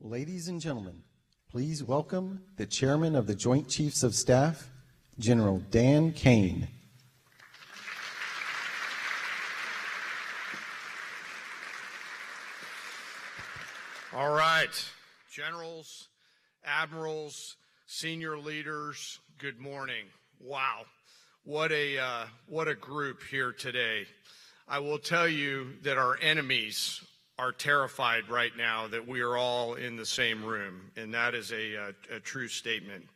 Ladies and gentlemen, please welcome the Chairman of the Joint Chiefs of Staff, General Dan Caine. All right, generals, admirals, senior leaders, good morning. Wow, what a group here today. I will tell you that our enemies are terrified right now that we are all in the same room, and that is a true statement.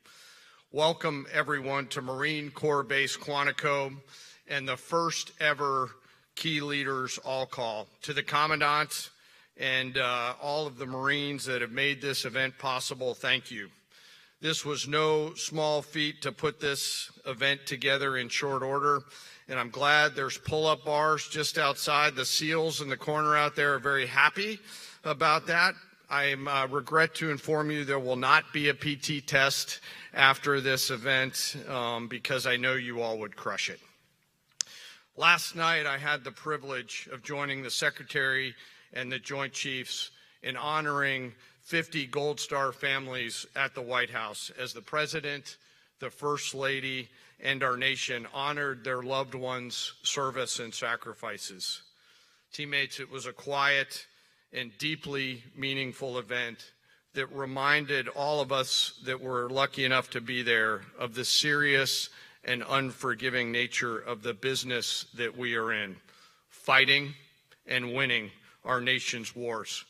Welcome, everyone, to Marine Corps Base Quantico and the first ever Key Leaders All Call. To the Commandant and all of the Marines that have made this event possible, thank you. This was no small feat to put this event together in short order, and I'm glad there's pull-up bars just outside. The SEALs in the corner out there are very happy about that. I regret to inform you there will not be a PT test after this event because I know you all would crush it. Last night I had the privilege of joining the Secretary and the Joint Chiefs in honoring 50 Gold Star families at the White House as the President, the First Lady, and our nation honored their loved ones' service and sacrifices. Teammates, it was a quiet and deeply meaningful event that reminded all of us that were lucky enough to be there of the serious and unforgiving nature of the business that we are in, fighting and winning our nation's wars.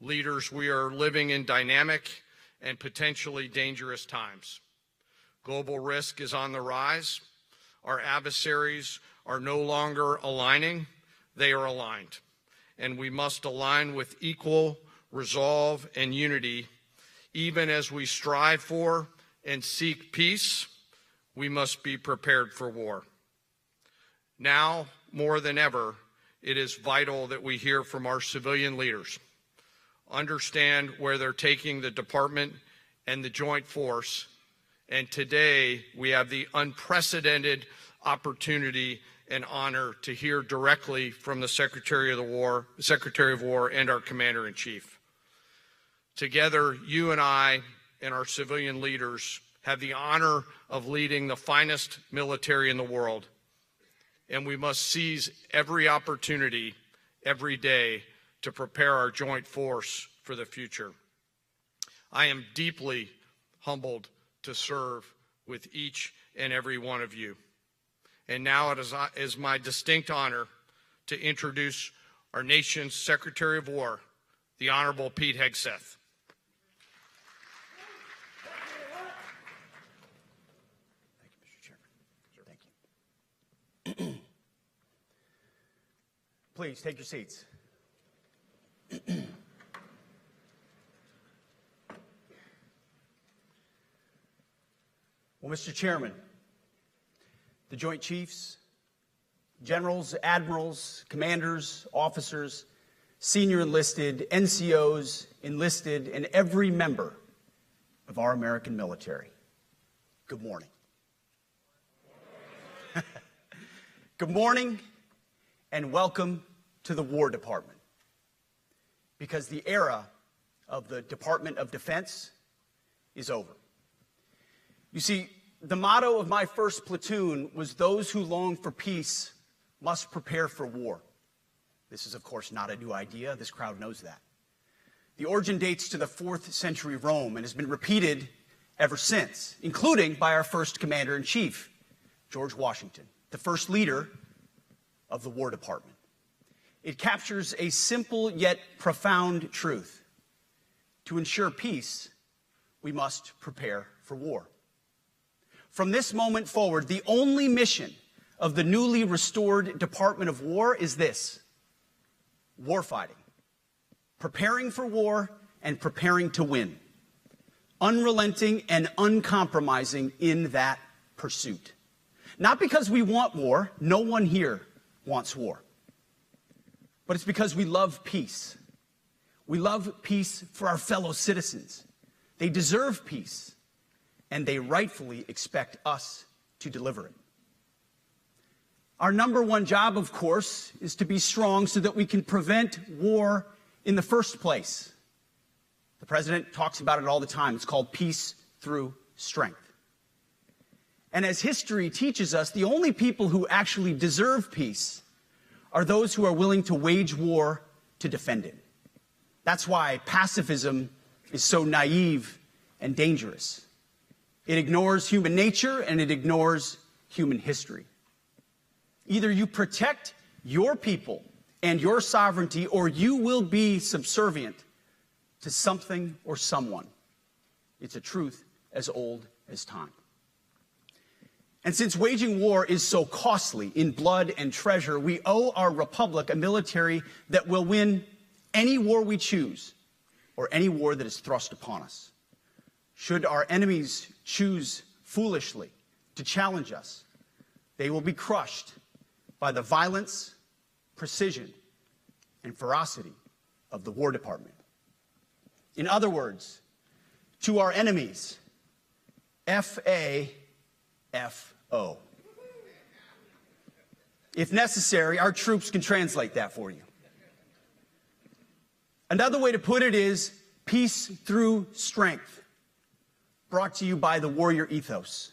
Leaders, we are living in dynamic and potentially dangerous times. Global risk is on the rise. Our adversaries are no longer aligning, they are aligned. And we must align with equal resolve and unity. Even as we strive for and seek peace, we must be prepared for war. Now, more than ever, it is vital that we hear from our civilian leaders, understand where they're taking the department and the joint force. And today we have the unprecedented opportunity and honor to hear directly from the Secretary of War and our Commander-in-Chief. Together, you and I and our civilian leaders have the honor of leading the finest military in the world. And we must seize every opportunity every day to prepare our joint force for the future. I am deeply humbled to serve with each and every one of you. And now it is my distinct honor to introduce our nation's Secretary of War, the Honorable Pete Hegseth. Thank you, Mr. Chairman. Thank you. Please take your seats. Well, Mr. Chairman, the Joint Chiefs, generals, admirals, commanders, officers, senior enlisted, NCOs, enlisted, and every member of our American military, good morning. Good morning and welcome to the War Department, because the era of the Department of Defense is over. You see, the motto of my first platoon was, "Those who long for peace must prepare for war." This is, of course, not a new idea. This crowd knows that. The origin dates to the 4th century Rome and has been repeated ever since, including by our first Commander-in-Chief, George Washington, the first leader of the War Department. It captures a simple yet profound truth. To ensure peace, we must prepare for war. From this moment forward, the only mission of the newly restored Department of War is this: warfighting, preparing for war and preparing to win, unrelenting and uncompromising in that pursuit. Not because we want war, no one here wants war, but it's because we love peace. We love peace for our fellow citizens. They deserve peace, and they rightfully expect us to deliver it. Our number one job, of course, is to be strong so that we can prevent war in the first place. The president talks about it all the time. It's called peace through strength. And as history teaches us, the only people who actually deserve peace are those who are willing to wage war to defend it. That's why pacifism is so naive and dangerous. It ignores human nature and it ignores human history. Either you protect your people and your sovereignty, or you will be subservient to something or someone. It's a truth as old as time. And since waging war is so costly in blood and treasure, we owe our republic a military that will win any war we choose or any war that is thrust upon us. Should our enemies choose foolishly to challenge us, they will be crushed by the violence, precision, and ferocity of the War Department. In other words, to our enemies, F-A-F-O. If necessary, our troops can translate that for you. Another way to put it is peace through strength, brought to you by the warrior ethos.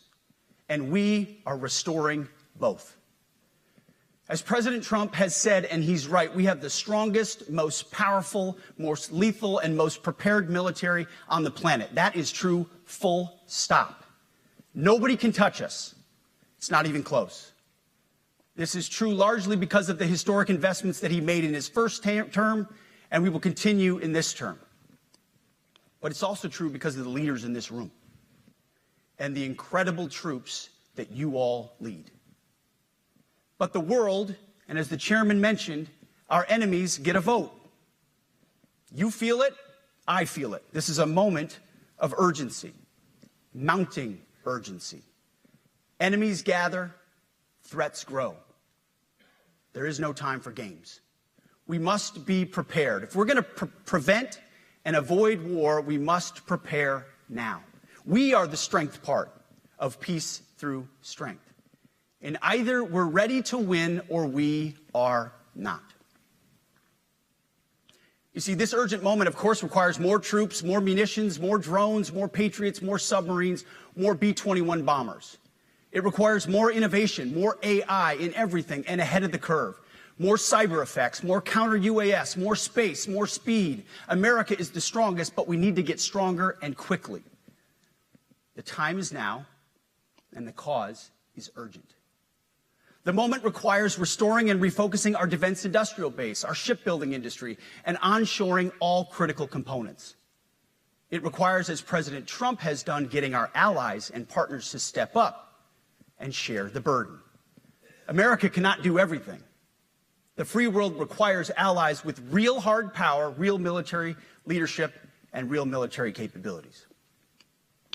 And we are restoring both. As President Trump has said, and he's right, we have the strongest, most powerful, most lethal, and most prepared military on the planet. That is true, full stop. Nobody can touch us. It's not even close. This is true largely because of the historic investments that he made in his first term, and we will continue in this term. But it's also true because of the leaders in this room and the incredible troops that you all lead. But the world, and as the chairman mentioned, our enemies get a vote. You feel it, I feel it. This is a moment of urgency, mounting urgency. Enemies gather, threats grow. There is no time for games. We must be prepared. If we're going to prevent and avoid war, we must prepare now. We are the strength part of peace through strength. And either we're ready to win or we are not. You see, this urgent moment, of course, requires more troops, more munitions, more drones, more Patriots, more submarines, more B-21 bombers. It requires more innovation, more AI in everything and ahead of the curve. More cyber effects, more counter-UAS, more space, more speed. America is the strongest, but we need to get stronger and quickly. The time is now, and the cause is urgent. The moment requires restoring and refocusing our defense industrial base, our shipbuilding industry, and onshoring all critical components. It requires, as President Trump has done, getting our allies and partners to step up and share the burden. America cannot do everything. The free world requires allies with real hard power, real military leadership, and real military capabilities.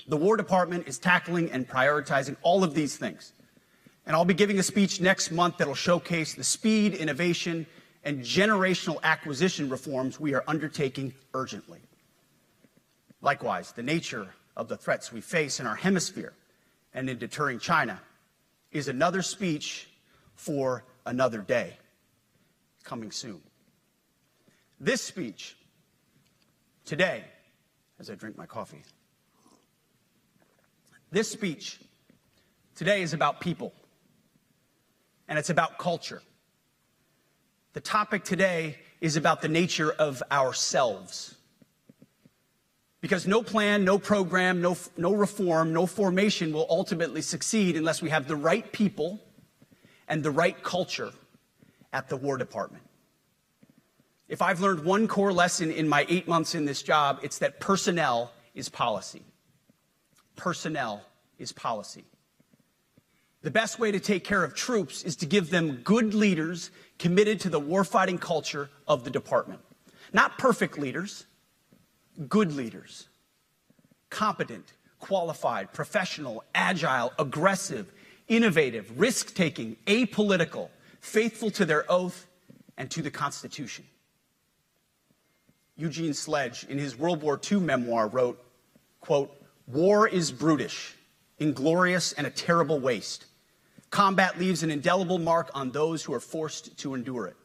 The War Department is tackling and prioritizing all of these things. And I'll be giving a speech next month that'll showcase the speed, innovation, and generational acquisition reforms we are undertaking urgently. Likewise, the nature of the threats we face in our hemisphere and in deterring China is another speech for another day, coming soon. This speech today, as I drink my coffee, this speech today is about people. And it's about culture. The topic today is about the nature of ourselves. Because no plan, no program, no reform, no formation will ultimately succeed unless we have the right people and the right culture at the War Department. If I've learned one core lesson in my 8 months in this job, it's that personnel is policy. Personnel is policy. The best way to take care of troops is to give them good leaders committed to the warfighting culture of the department. Not perfect leaders, good leaders. Competent, qualified, professional, agile, aggressive, innovative, risk-taking, apolitical, faithful to their oath and to the Constitution. Eugene Sledge, in his World War II memoir, wrote, quote, "War is brutish, inglorious, and a terrible waste. Combat leaves an indelible mark on those who are forced to endure it.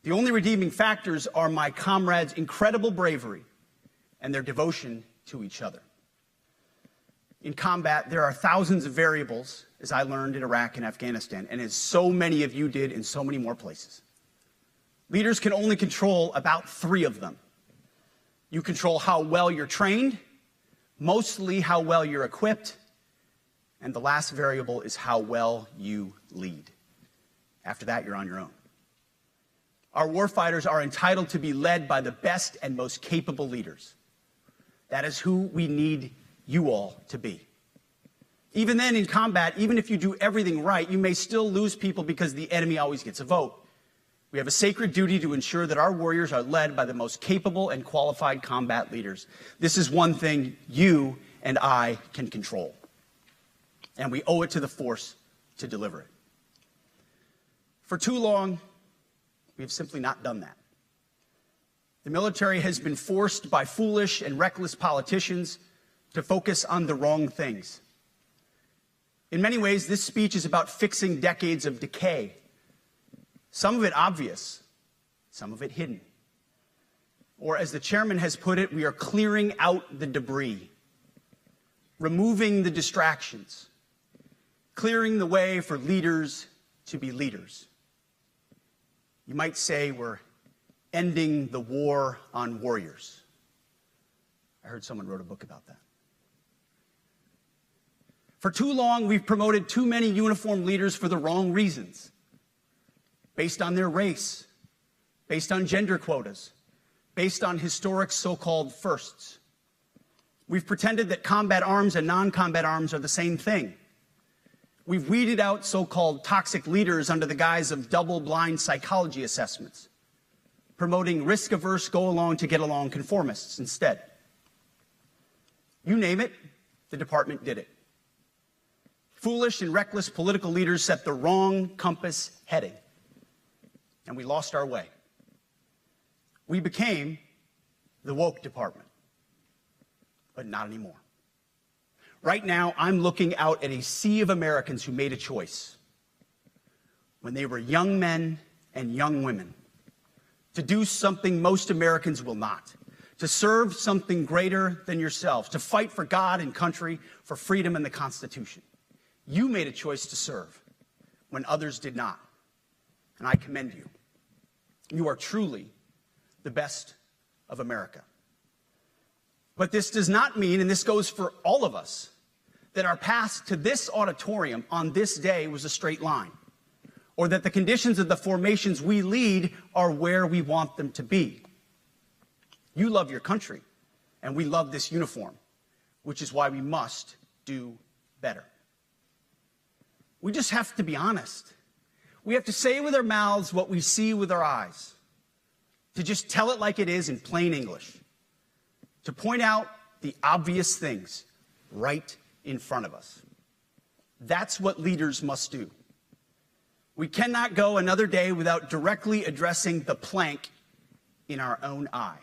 The only redeeming factors are my comrades' incredible bravery and their devotion to each other. In combat, there are thousands of variables, as I learned in Iraq and Afghanistan, and as so many of you did in so many more places. Leaders can only control about 3 of them. You control how well you're trained, mostly how well you're equipped, and the last variable is how well you lead. After that, you're on your own. Our warfighters are entitled to be led by the best and most capable leaders. That is who we need you all to be. Even then, in combat, even if you do everything right, you may still lose people because the enemy always gets a vote. We have a sacred duty to ensure that our warriors are led by the most capable and qualified combat leaders. This is one thing you and I can control, and we owe it to the force to deliver it. For too long, we have simply not done that. The military has been forced by foolish and reckless politicians to focus on the wrong things. In many ways, this speech is about fixing decades of decay. Some of it obvious, some of it hidden. Or as the chairman has put it, we are clearing out the debris, removing the distractions, clearing the way for leaders to be leaders. You might say we're ending the war on warriors. I heard someone wrote a book about that. For too long, we've promoted too many uniformed leaders for the wrong reasons, based on their race, based on gender quotas, based on historic so-called firsts. We've pretended that combat arms and non-combat arms are the same thing. We've weeded out so-called toxic leaders under the guise of double-blind psychology assessments, promoting risk-averse, go-along-to-get-along conformists instead. You name it, the department did it. Foolish and reckless political leaders set the wrong compass heading, and we lost our way. We became the woke department, but not anymore. Right now, I'm looking out at a sea of Americans who made a choice when they were young men and young women to do something most Americans will not, to serve something greater than yourselves, to fight for God and country, for freedom and the Constitution. You made a choice to serve when others did not, and I commend you. You are truly the best of America. But this does not mean, and this goes for all of us, that our path to this auditorium on this day was a straight line, or that the conditions of the formations we lead are where we want them to be. You love your country, and we love this uniform, which is why we must do better. We just have to be honest. We have to say with our mouths what we see with our eyes, to just tell it like it is in plain English, to point out the obvious things right in front of us. That's what leaders must do. We cannot go another day without directly addressing the plank in our own eye,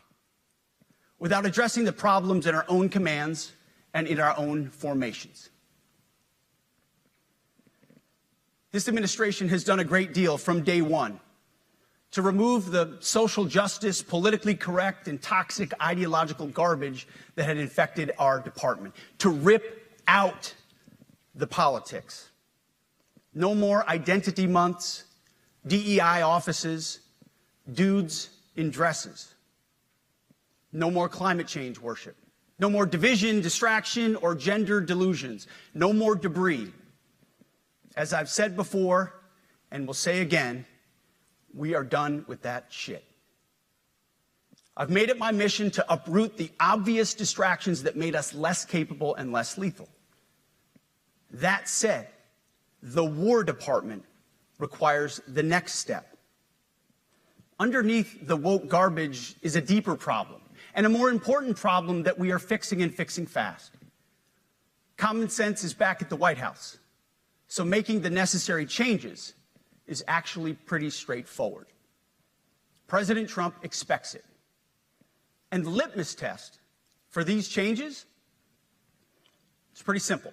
without addressing the problems in our own commands and in our own formations. This administration has done a great deal from day one to remove the social justice, politically correct, and toxic ideological garbage that had infected our department, to rip out the politics. No more identity months, DEI offices, dudes in dresses. No more climate change worship. No more division, distraction, or gender delusions. No more debris. As I've said before, and will say again, we are done with that shit. I've made it my mission to uproot the obvious distractions that made us less capable and less lethal. That said, the War Department requires the next step. Underneath the woke garbage is a deeper problem, and a more important problem that we are fixing and fixing fast. Common sense is back at the White House, so making the necessary changes is actually pretty straightforward. President Trump expects it. And the litmus test for these changes is pretty simple.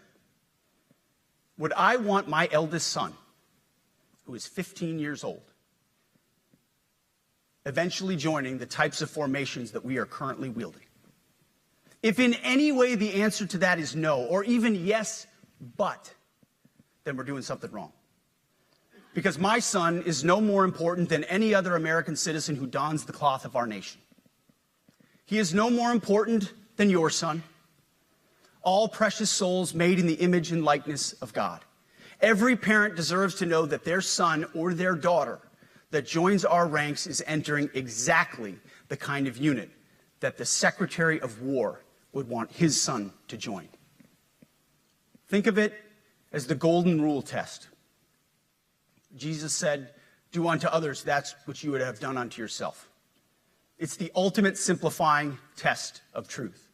Would I want my eldest son, who is 15 years old, eventually joining the types of formations that we are currently wielding? If in any way the answer to that is no, or even yes, but, then we're doing something wrong. Because my son is no more important than any other American citizen who dons the cloth of our nation. He is no more important than your son. All precious souls made in the image and likeness of God. Every parent deserves to know that their son or their daughter that joins our ranks is entering exactly the kind of unit that the Secretary of War would want his son to join. Think of it as the golden rule test. Jesus said, "Do unto others that which you would have done unto yourself." It's the ultimate simplifying test of truth.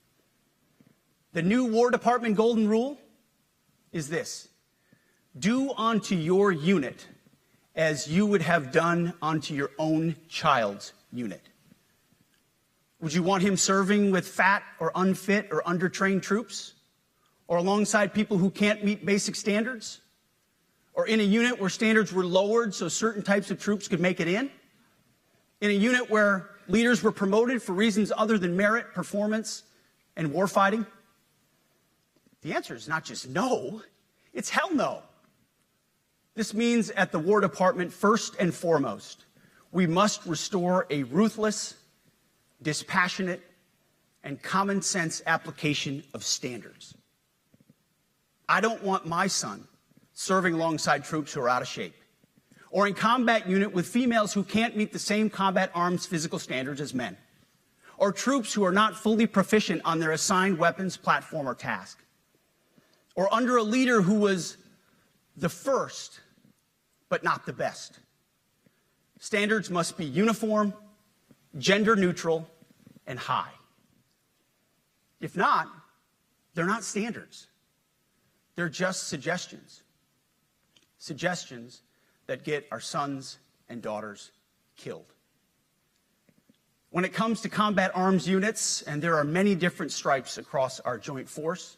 The new War Department golden rule is this: do unto your unit as you would have done unto your own child's unit. Would you want him serving with fat or unfit or undertrained troops? Or alongside people who can't meet basic standards? Or in a unit where standards were lowered so certain types of troops could make it in? In a unit where leaders were promoted for reasons other than merit, performance, and warfighting? The answer is not just no, it's hell no. This means at the War Department, first and foremost, we must restore a ruthless, dispassionate, and common sense application of standards. I don't want my son serving alongside troops who are out of shape, or in combat unit with females who can't meet the same combat arms physical standards as men, or troops who are not fully proficient on their assigned weapons, platform, or task, or under a leader who was the first, but not the best. Standards must be uniform, gender neutral, and high. If not, they're not standards. They're just suggestions. Suggestions that get our sons and daughters killed. When it comes to combat arms units, and there are many different stripes across our joint force,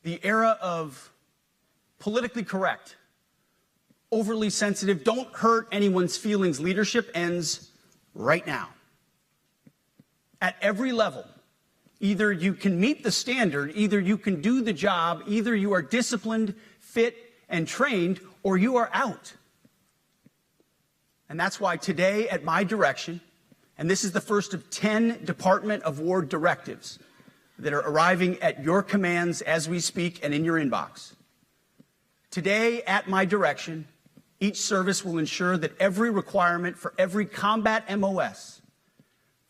the era of politically correct, overly sensitive, don't hurt anyone's feelings leadership ends right now. At every level, either you can meet the standard, either you can do the job, either you are disciplined, fit, and trained, or you are out. And that's why today, at my direction, and this is the first of 10 Department of War directives that are arriving at your commands as we speak and in your inbox. Today, at my direction, each service will ensure that every requirement for every combat MOS,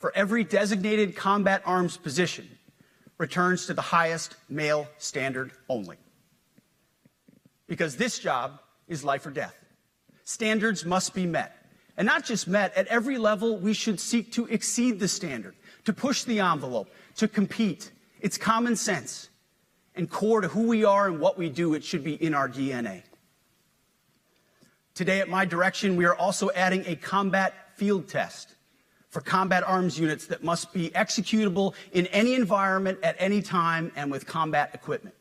for every designated combat arms position, returns to the highest male standard only. Because this job is life or death. Standards must be met. And not just met, at every level we should seek to exceed the standard, to push the envelope, to compete. It's common sense. And core to who we are and what we do, it should be in our DNA. Today, at my direction, we are also adding a combat field test for combat arms units that must be executable in any environment at any time and with combat equipment.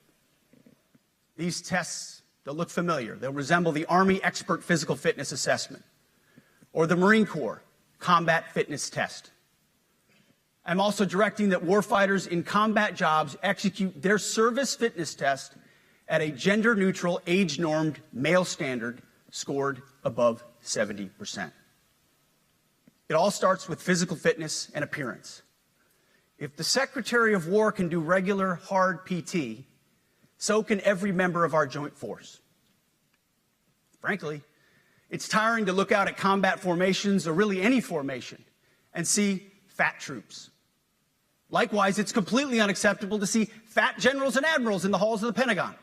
These tests, they'll look familiar. They'll resemble the Army Expert Physical Fitness Assessment or the Marine Corps Combat Fitness Test. I'm also directing that warfighters in combat jobs execute their service fitness test at a gender-neutral, age-normed male standard scored above 70%. It all starts with physical fitness and appearance. If the Secretary of War can do regular, hard PT, so can every member of our joint force. Frankly, it's tiring to look out at combat formations, or really any formation, and see fat troops. Likewise, it's completely unacceptable to see fat generals and admirals in the halls of the Pentagon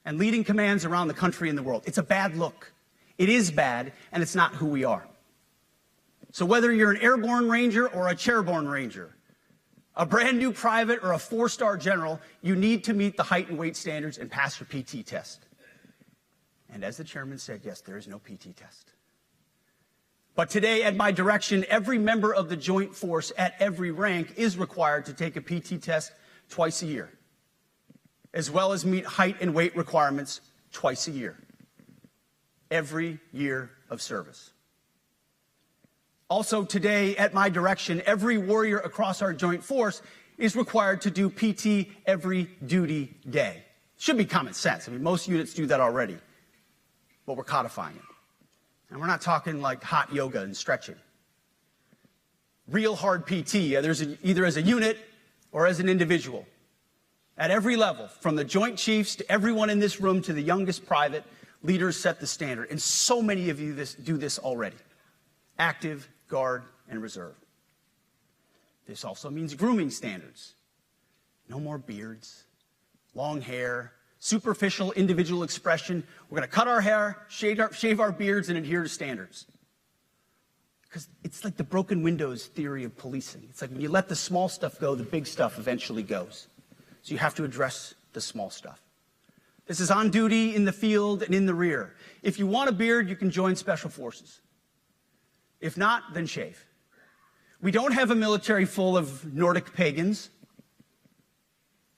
and leading commands around the country and the world. It's a bad look. It is bad, and it's not who we are. So whether you're an airborne ranger or a chairborne ranger, a brand new private or a 4-star general, you need to meet the height and weight standards and pass your PT test. And as the chairman said, yes, there is no PT test. But today, at my direction, every member of the joint force at every rank is required to take a PT test twice a year, as well as meet height and weight requirements twice a year, every year of service. Also today, at my direction, every warrior across our joint force is required to do PT every duty day. Should be common sense. I mean, most units do that already, but we're codifying it. And we're not talking like hot yoga and stretching. Real hard PT, either as a unit or as an individual. At every level, from the Joint Chiefs to everyone in this room to the youngest private, leaders set the standard. And so many of you do this already. Active, Guard, and Reserve. This also means grooming standards. No more beards, long hair, superficial individual expression. We're going to cut our hair, shave our beards, and adhere to standards. Because it's like the broken windows theory of policing. It's like when you let the small stuff go, the big stuff eventually goes. So you have to address the small stuff. This is on duty, in the field, and in the rear. If you want a beard, you can join Special Forces. If not, then shave. We don't have a military full of Nordic pagans.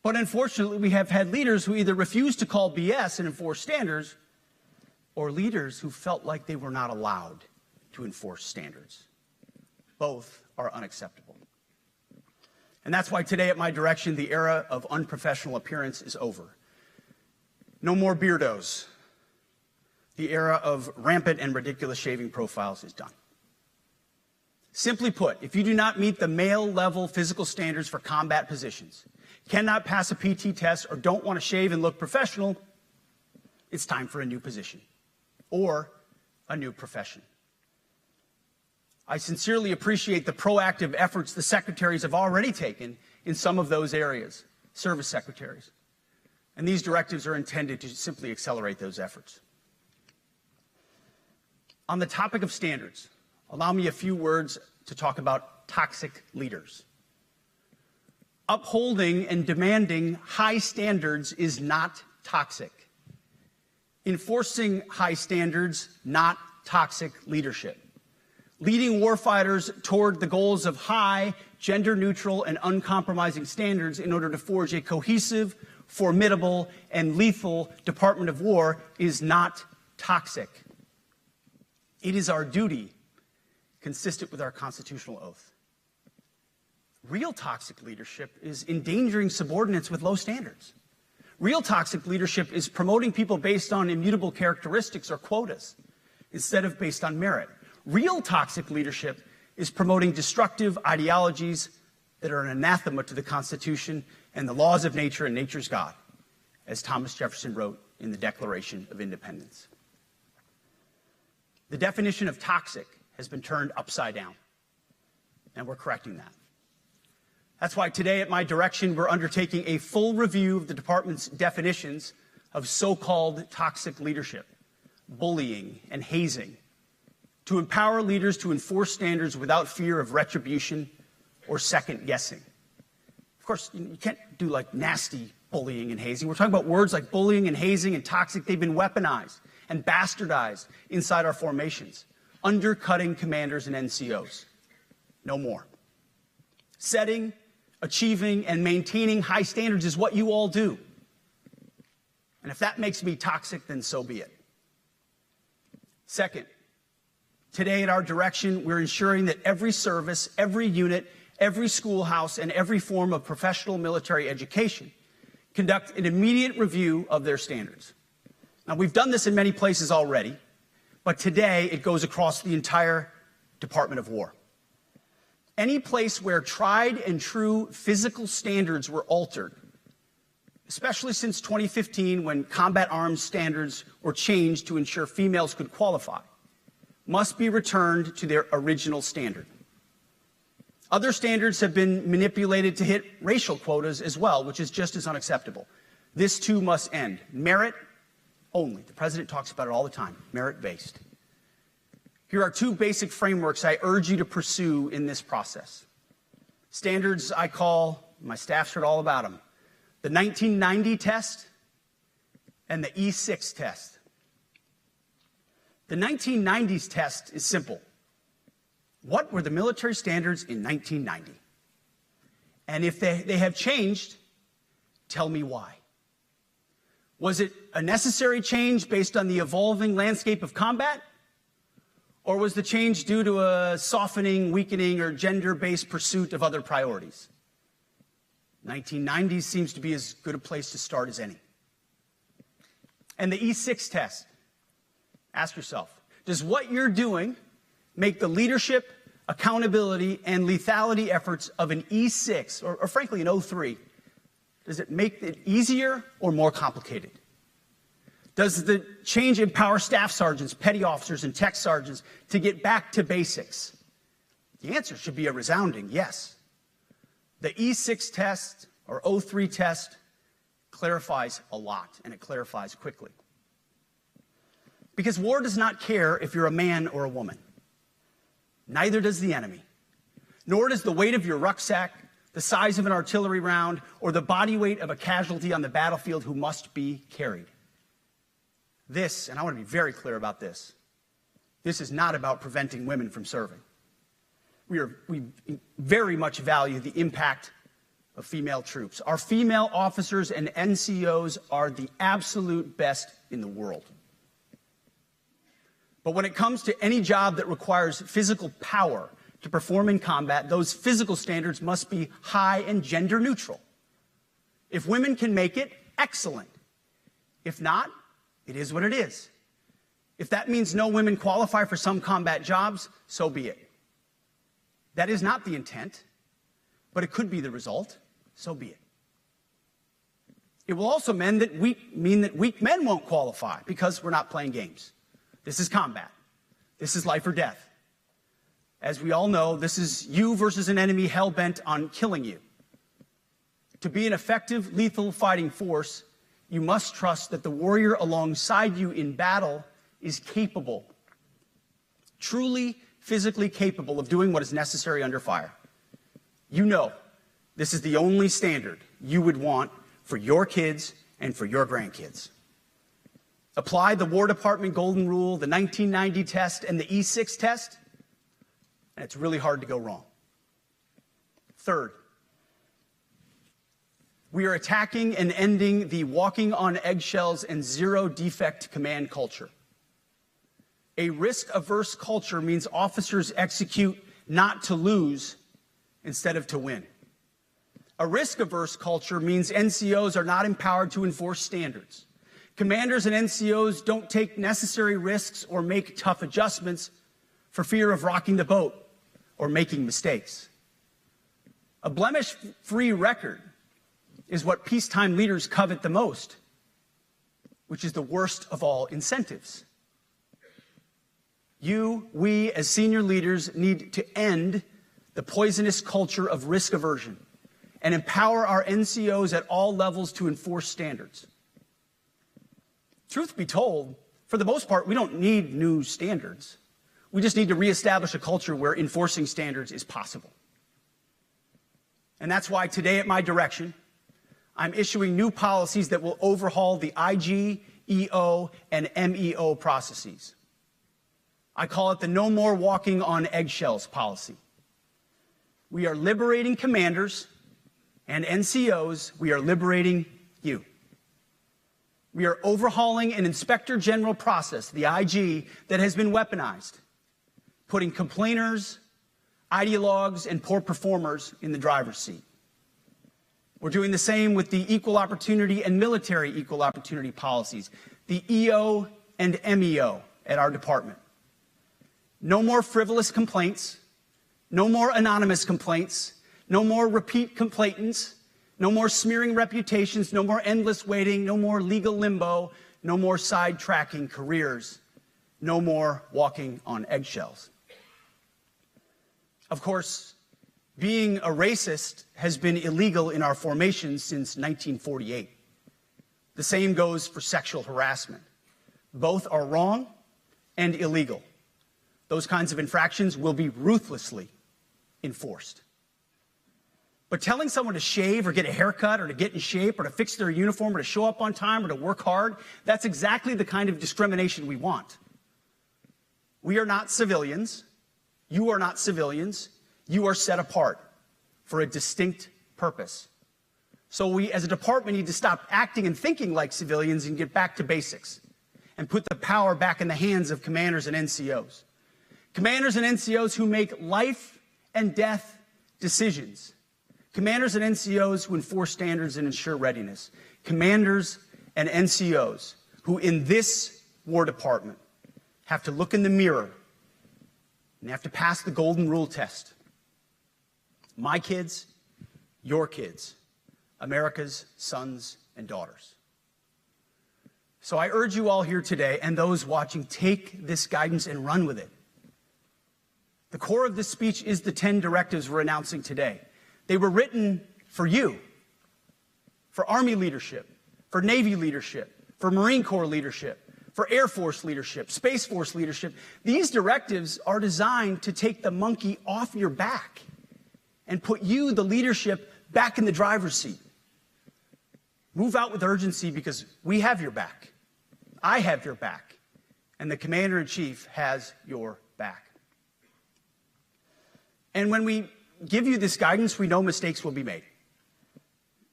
But unfortunately, we have had leaders who either refuse to call BS and enforce standards, or leaders who felt like they were not allowed to enforce standards. Both are unacceptable. And that's why today, at my direction, the era of unprofessional appearance is over. No more beardos. The era of rampant and ridiculous shaving profiles is done. Simply put, if you do not meet the male-level physical standards for combat positions, cannot pass a PT test, or don't want to shave and look professional, it's time for a new position or a new profession. I sincerely appreciate the proactive efforts the secretaries have already taken in some of those areas, service secretaries. And these directives are intended to simply accelerate those efforts. On the topic of standards, allow me a few words to talk about toxic leaders. Upholding and demanding high standards is not toxic. Enforcing high standards, not toxic leadership. Leading warfighters toward the goals of high, gender-neutral, and uncompromising standards in order to forge a cohesive, formidable, and lethal Department of War is not toxic. It is our duty, consistent with our constitutional oath. Real toxic leadership is endangering subordinates with low standards. Real toxic leadership is promoting people based on immutable characteristics or quotas instead of based on merit. Real toxic leadership is promoting destructive ideologies that are an anathema to the Constitution and the laws of nature and nature's God, as Thomas Jefferson wrote in the Declaration of Independence. The definition of toxic has been turned upside down, and we're correcting that. That's why today, at my direction, we're undertaking a full review of the department's definitions of so-called toxic leadership, bullying, and hazing, to empower leaders to enforce standards without fear of retribution or second-guessing. Of course, you can't do like nasty bullying and hazing. We're talking about words like bullying and hazing and toxic. They've been weaponized and bastardized inside our formations, undercutting commanders and NCOs. No more. Setting, achieving, and maintaining high standards is what you all do. And if that makes me toxic, then so be it. Second, today at our direction, we're ensuring that every service, every unit, every schoolhouse, and every form of professional military education conduct an immediate review of their standards. Now, we've done this in many places already, but today it goes across the entire Department of War. Any place where tried and true physical standards were altered, especially since 2015 when combat arms standards were changed to ensure females could qualify, must be returned to their original standard. Other standards have been manipulated to hit racial quotas as well, which is just as unacceptable. This too must end. Merit only. The president talks about it all the time, merit-based. Here are two basic frameworks I urge you to pursue in this process. Standards I call, my staff's heard all about them, the 1990 test and the E6 test. The 1990s test is simple. What were the military standards in 1990? And if they have changed, tell me why. Was it a necessary change based on the evolving landscape of combat? Or was the change due to a softening, weakening, or gender-based pursuit of other priorities? 1990s seems to be as good a place to start as any. And the E6 test. Ask yourself, does what you're doing make the leadership, accountability, and lethality efforts of an E6, or frankly an O3, does it make it easier or more complicated? Does the change empower staff sergeants, petty officers, and tech sergeants to get back to basics? The answer should be a resounding yes. The E6 test, or O3 test, clarifies a lot, and it clarifies quickly. Because war does not care if you're a man or a woman. Neither does the enemy. Nor does the weight of your rucksack, the size of an artillery round, or the body weight of a casualty on the battlefield who must be carried. This, and I want to be very clear about this, this is not about preventing women from serving. We very much value the impact of female troops. Our female officers and NCOs are the absolute best in the world. But when it comes to any job that requires physical power to perform in combat, those physical standards must be high and gender neutral. If women can make it, excellent. If not, it is what it is. If that means no women qualify for some combat jobs, so be it. That is not the intent, but it could be the result, so be it. It will also mean that weak men won't qualify because we're not playing games. This is combat. This is life or death. As we all know, this is you versus an enemy hell-bent on killing you. To be an effective, lethal fighting force, you must trust that the warrior alongside you in battle is capable, truly physically capable of doing what is necessary under fire. You know this is the only standard you would want for your kids and for your grandkids. Apply the War Department Golden Rule, the 1990 test, and the E6 test, and it's really hard to go wrong. Third, we are attacking and ending the walking on eggshells and zero-defect command culture. A risk-averse culture means officers execute not to lose instead of to win. A risk-averse culture means NCOs are not empowered to enforce standards. Commanders and NCOs don't take necessary risks or make tough adjustments for fear of rocking the boat or making mistakes. A blemish-free record is what peacetime leaders covet the most, which is the worst of all incentives. We, as senior leaders, need to end the poisonous culture of risk aversion and empower our NCOs at all levels to enforce standards. Truth be told, for the most part, we don't need new standards. We just need to reestablish a culture where enforcing standards is possible. And that's why today, at my direction, I'm issuing new policies that will overhaul the IG, EO, and MEO processes. I call it the No More Walking on Eggshells policy. We are liberating commanders and NCOs. We are liberating you. We are overhauling an inspector general process, the IG, that has been weaponized, putting complainers, ideologues, and poor performers in the driver's seat. We're doing the same with the equal opportunity and military equal opportunity policies, the EO and MEO at our department. No more frivolous complaints, no more anonymous complaints, no more repeat complainants, no more smearing reputations, no more endless waiting, no more legal limbo, no more sidetracking careers, no more walking on eggshells. Of course, being a racist has been illegal in our formation since 1948. The same goes for sexual harassment. Both are wrong and illegal. Those kinds of infractions will be ruthlessly enforced. But telling someone to shave or get a haircut or to get in shape or to fix their uniform or to show up on time or to work hard, that's exactly the kind of discrimination we want. We are not civilians. You are not civilians. You are set apart for a distinct purpose. So we, as a department, need to stop acting and thinking like civilians and get back to basics and put the power back in the hands of commanders and NCOs. Commanders and NCOs who make life and death decisions. Commanders and NCOs who enforce standards and ensure readiness. Commanders and NCOs who in this War Department have to look in the mirror and they have to pass the golden rule test. My kids, your kids, America's sons and daughters. So I urge you all here today and those watching, take this guidance and run with it. The core of this speech is the 10 directives we're announcing today. They were written for you, for Army leadership, for Navy leadership, for Marine Corps leadership, for Air Force leadership, Space Force leadership. These directives are designed to take the monkey off your back and put you, the leadership, back in the driver's seat. Move out with urgency because we have your back. I have your back. And the Commander-in-Chief has your back. And when we give you this guidance, we know mistakes will be made.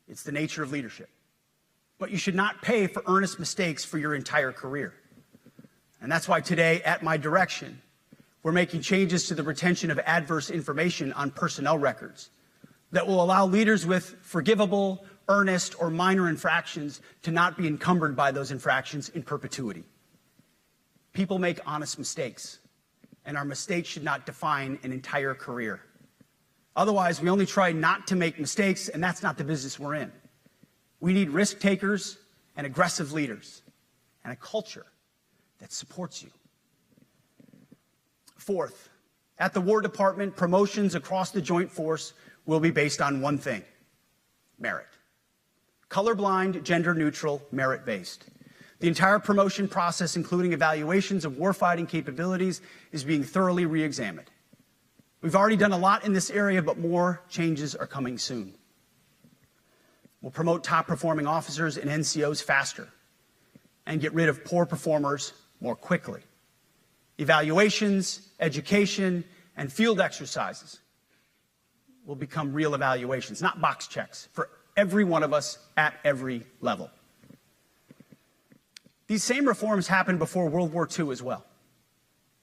It's the nature of leadership. But you should not pay for earnest mistakes for your entire career. And that's why today, at my direction, we're making changes to the retention of adverse information on personnel records that will allow leaders with forgivable, earnest, or minor infractions to not be encumbered by those infractions in perpetuity. People make honest mistakes, and our mistakes should not define an entire career. Otherwise, we only try not to make mistakes, and that's not the business we're in. We need risk takers and aggressive leaders and a culture that supports you. Fourth, at the War Department, promotions across the Joint Force will be based on one thing: merit. Colorblind, gender-neutral, merit-based. The entire promotion process, including evaluations of warfighting capabilities, is being thoroughly re-examined. We've already done a lot in this area, but more changes are coming soon. We'll promote top-performing officers and NCOs faster and get rid of poor performers more quickly. Evaluations, education, and field exercises will become real evaluations, not box checks, for every one of us at every level. These same reforms happened before World War II as well.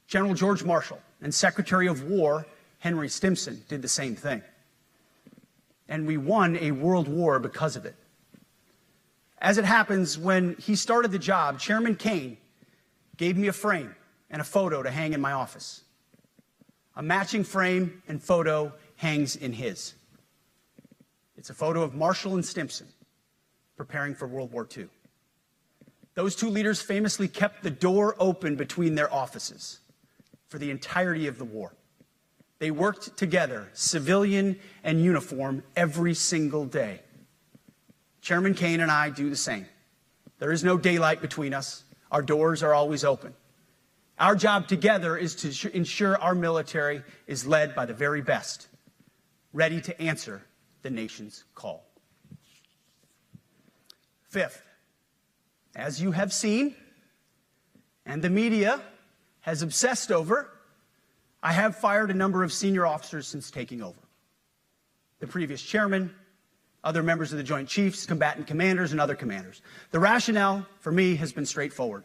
General George Marshall and Secretary of War Henry Stimson did the same thing. And we won a world war because of it. As it happens, when he started the job, Chairman Caine gave me a frame and a photo to hang in my office. A matching frame and photo hangs in his. It's a photo of Marshall and Stimson preparing for World War II. Those two leaders famously kept the door open between their offices for the entirety of the war. They worked together, civilian and uniform, every single day. Chairman Caine and I do the same. There is no daylight between us. Our doors are always open. Our job together is to ensure our military is led by the very best, ready to answer the nation's call. Fifth, as you have seen, and the media has obsessed over, I have fired a number of senior officers since taking over. The previous chairman, other members of the Joint Chiefs, combatant commanders, and other commanders. The rationale for me has been straightforward.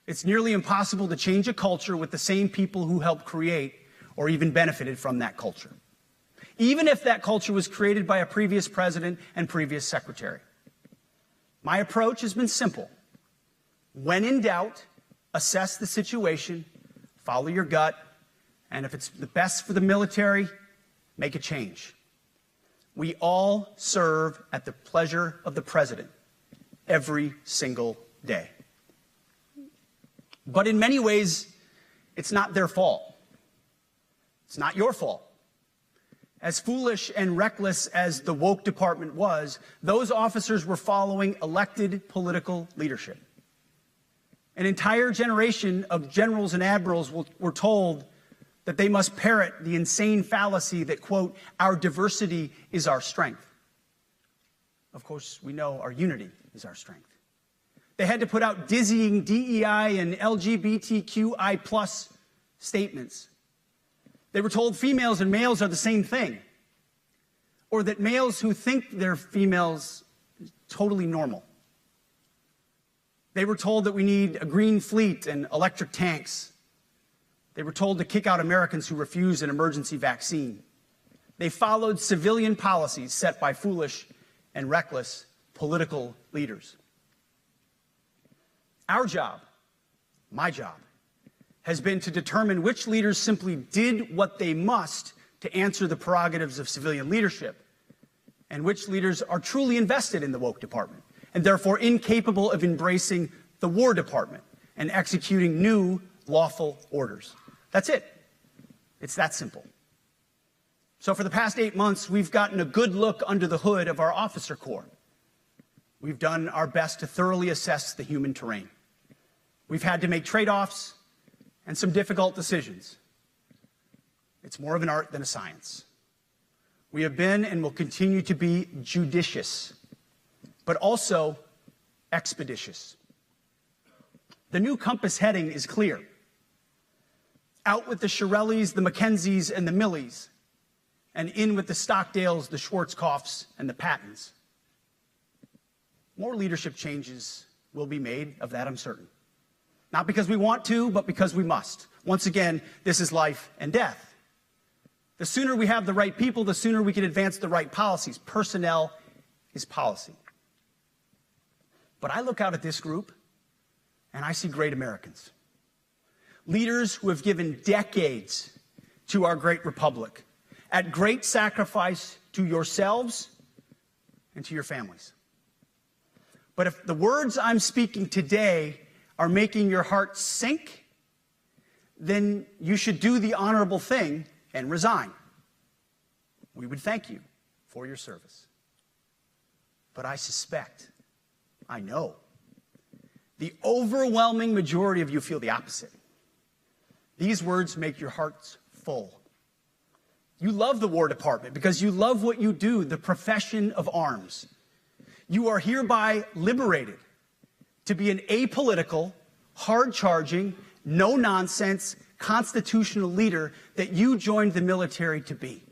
It's nearly impossible to change a culture with the same people who helped create or even benefited from that culture, even if that culture was created by a previous president and previous secretary. My approach has been simple. When in doubt, assess the situation, follow your gut, and if it's the best for the military, make a change. We all serve at the pleasure of the president every single day. But in many ways, it's not their fault. It's not your fault. As foolish and reckless as the woke department was, those officers were following elected political leadership. An entire generation of generals and admirals were told that they must parrot the insane fallacy that, quote, our diversity is our strength. Of course, we know our unity is our strength. They had to put out dizzying DEI and LGBTQI plus statements. They were told females and males are the same thing, or that males who think they're females is totally normal. They were told that we need a green fleet and electric tanks. They were told to kick out Americans who refuse an emergency vaccine. They followed civilian policies set by foolish and reckless political leaders. Our job, my job, has been to determine which leaders simply did what they must to answer the prerogatives of civilian leadership, and which leaders are truly invested in the woke department, and therefore incapable of embracing the War Department and executing new lawful orders. That's it. It's that simple. So for the past 8 months, we've gotten a good look under the hood of our officer corps. We've done our best to thoroughly assess the human terrain. We've had to make trade-offs and some difficult decisions. It's more of an art than a science. We have been and will continue to be judicious, but also expeditious. The new compass heading is clear. Out with the Shirellis, the Mackenzies, and the Millies, and in with the Stockdales, the Schwarzkopfs, and the Pattons. More leadership changes will be made, of that I'm certain. Not because we want to, but because we must. Once again, this is life and death. The sooner we have the right people, the sooner we can advance the right policies. Personnel is policy. But I look out at this group, and I see great Americans. Leaders who have given decades to our great republic, at great sacrifice to yourselves and to your families. But if the words I'm speaking today are making your heart sink, then you should do the honorable thing and resign. We would thank you for your service. But I suspect, I know, the overwhelming majority of you feel the opposite. These words make your hearts full. You love the War Department because you love what you do, the profession of arms. You are hereby liberated to be an apolitical, hard-charging, no-nonsense, constitutional leader that you joined the military to be.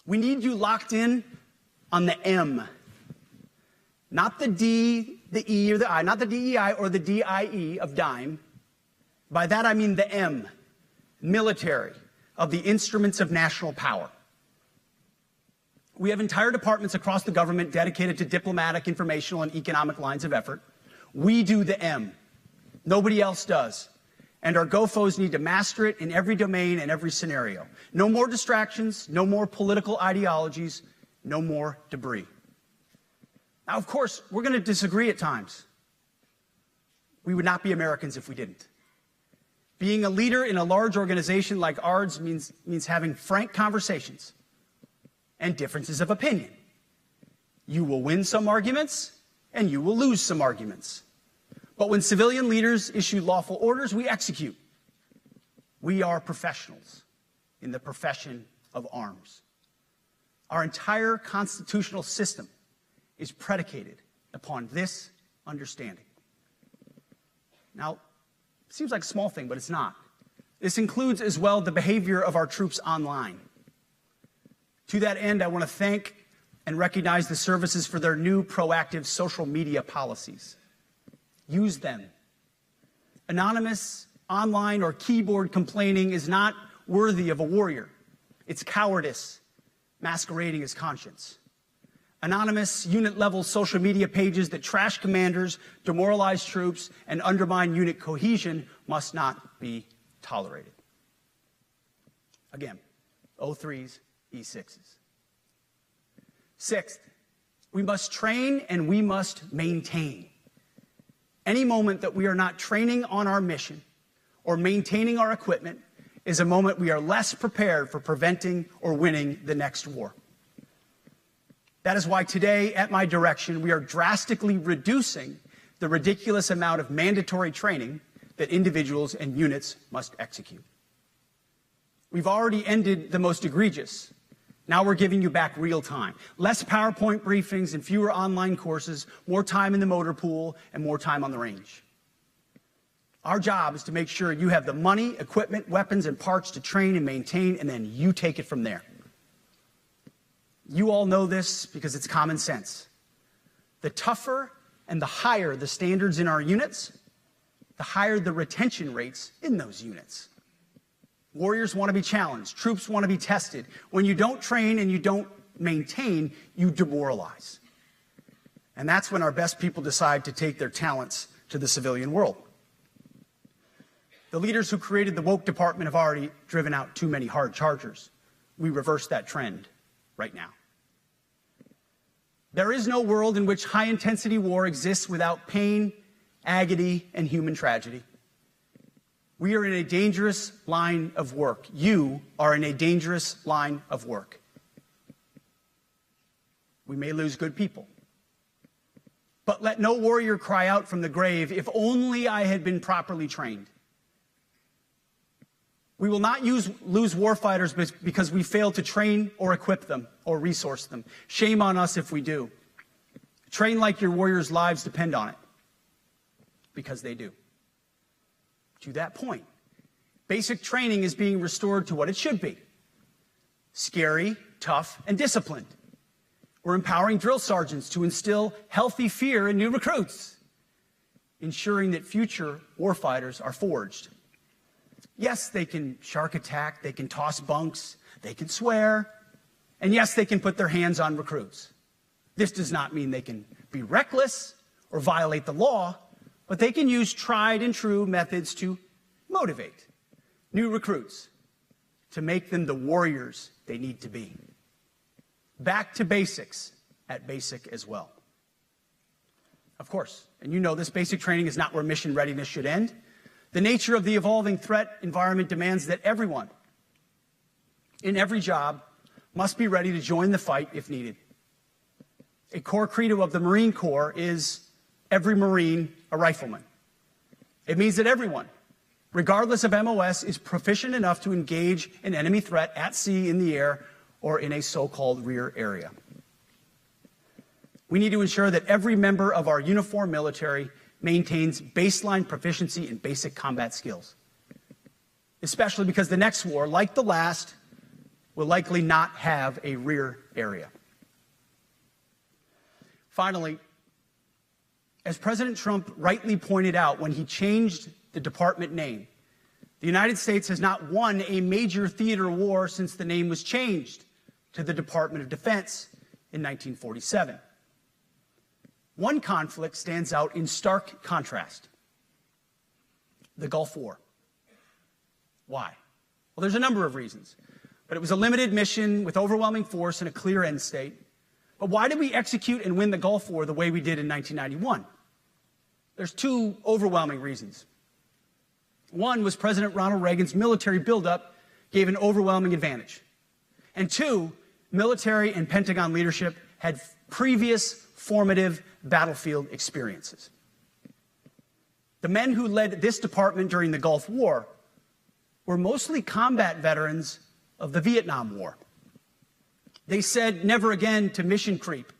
We need you locked in on the M, not the D, the E, or the I, not the DEI or the DIE of dime. By that I mean the M, military, of the instruments of national power. We have entire departments across the government dedicated to diplomatic, informational, and economic lines of effort. We do the M. Nobody else does. And our GOFOs need to master it in every domain and every scenario. No more distractions, no more political ideologies, no more debris. Now, of course, we're going to disagree at times. We would not be Americans if we didn't. Being a leader in a large organization like ours means having frank conversations and differences of opinion. You will win some arguments, and you will lose some arguments. But when civilian leaders issue lawful orders, we execute. We are professionals in the profession of arms. Our entire constitutional system is predicated upon this understanding. Now, it seems like a small thing, but it's not. This includes as well the behavior of our troops online. To that end, I want to thank and recognize the services for their new proactive social media policies. Use them. Anonymous, online, or keyboard complaining is not worthy of a warrior. It's cowardice masquerading as conscience. Anonymous, unit-level social media pages that trash commanders, demoralize troops, and undermine unit cohesion must not be tolerated. Again, O3s, E6s. Sixth, we must train and we must maintain. Any moment that we are not training on our mission or maintaining our equipment is a moment we are less prepared for preventing or winning the next war. That is why today, at my direction, we are drastically reducing the ridiculous amount of mandatory training that individuals and units must execute. We've already ended the most egregious. Now we're giving you back real time. Less PowerPoint briefings and fewer online courses, more time in the motor pool, and more time on the range. Our job is to make sure you have the money, equipment, weapons, and parts to train and maintain, and then you take it from there. You all know this because it's common sense. The tougher and the higher the standards in our units, the higher the retention rates in those units. Warriors want to be challenged. Troops want to be tested. When you don't train and you don't maintain, you demoralize. And that's when our best people decide to take their talents to the civilian world. The leaders who created the woke department have already driven out too many hard chargers. We reverse that trend right now. There is no world in which high-intensity war exists without pain, agony, and human tragedy. We are in a dangerous line of work. You are in a dangerous line of work. We may lose good people. But let no warrior cry out from the grave, "If only I had been properly trained." We will not lose warfighters because we fail to train or equip them or resource them. Shame on us if we do. Train like your warriors' lives depend on it, because they do. To that point, basic training is being restored to what it should be: scary, tough, and disciplined. We're empowering drill sergeants to instill healthy fear in new recruits, ensuring that future warfighters are forged. Yes, they can shark attack, they can toss bunks, they can swear, and yes, they can put their hands on recruits. This does not mean they can be reckless or violate the law, but they can use tried and true methods to motivate new recruits, to make them the warriors they need to be. Back to basics at basic as well. Of course, and you know this, basic training is not where mission readiness should end. The nature of the evolving threat environment demands that everyone in every job must be ready to join the fight if needed. A core credo of the Marine Corps is every Marine a rifleman. It means that everyone, regardless of MOS, is proficient enough to engage an enemy threat at sea, in the air, or in a so-called rear area. We need to ensure that every member of our uniformed military maintains baseline proficiency in basic combat skills, especially because the next war, like the last, will likely not have a rear area. Finally, as President Trump rightly pointed out when he changed the department name, the United States has not won a major theater war since the name was changed to the Department of Defense in 1947. One conflict stands out in stark contrast: the Gulf War. Why? Well, there's a number of reasons, but it was a limited mission with overwhelming force and a clear end state. But why did we execute and win the Gulf War the way we did in 1991? There's two overwhelming reasons. One was President Ronald Reagan's military buildup gave an overwhelming advantage. And two, military and Pentagon leadership had previous formative battlefield experiences. The men who led this department during the Gulf War were mostly combat veterans of the Vietnam War. They said never again to mission creep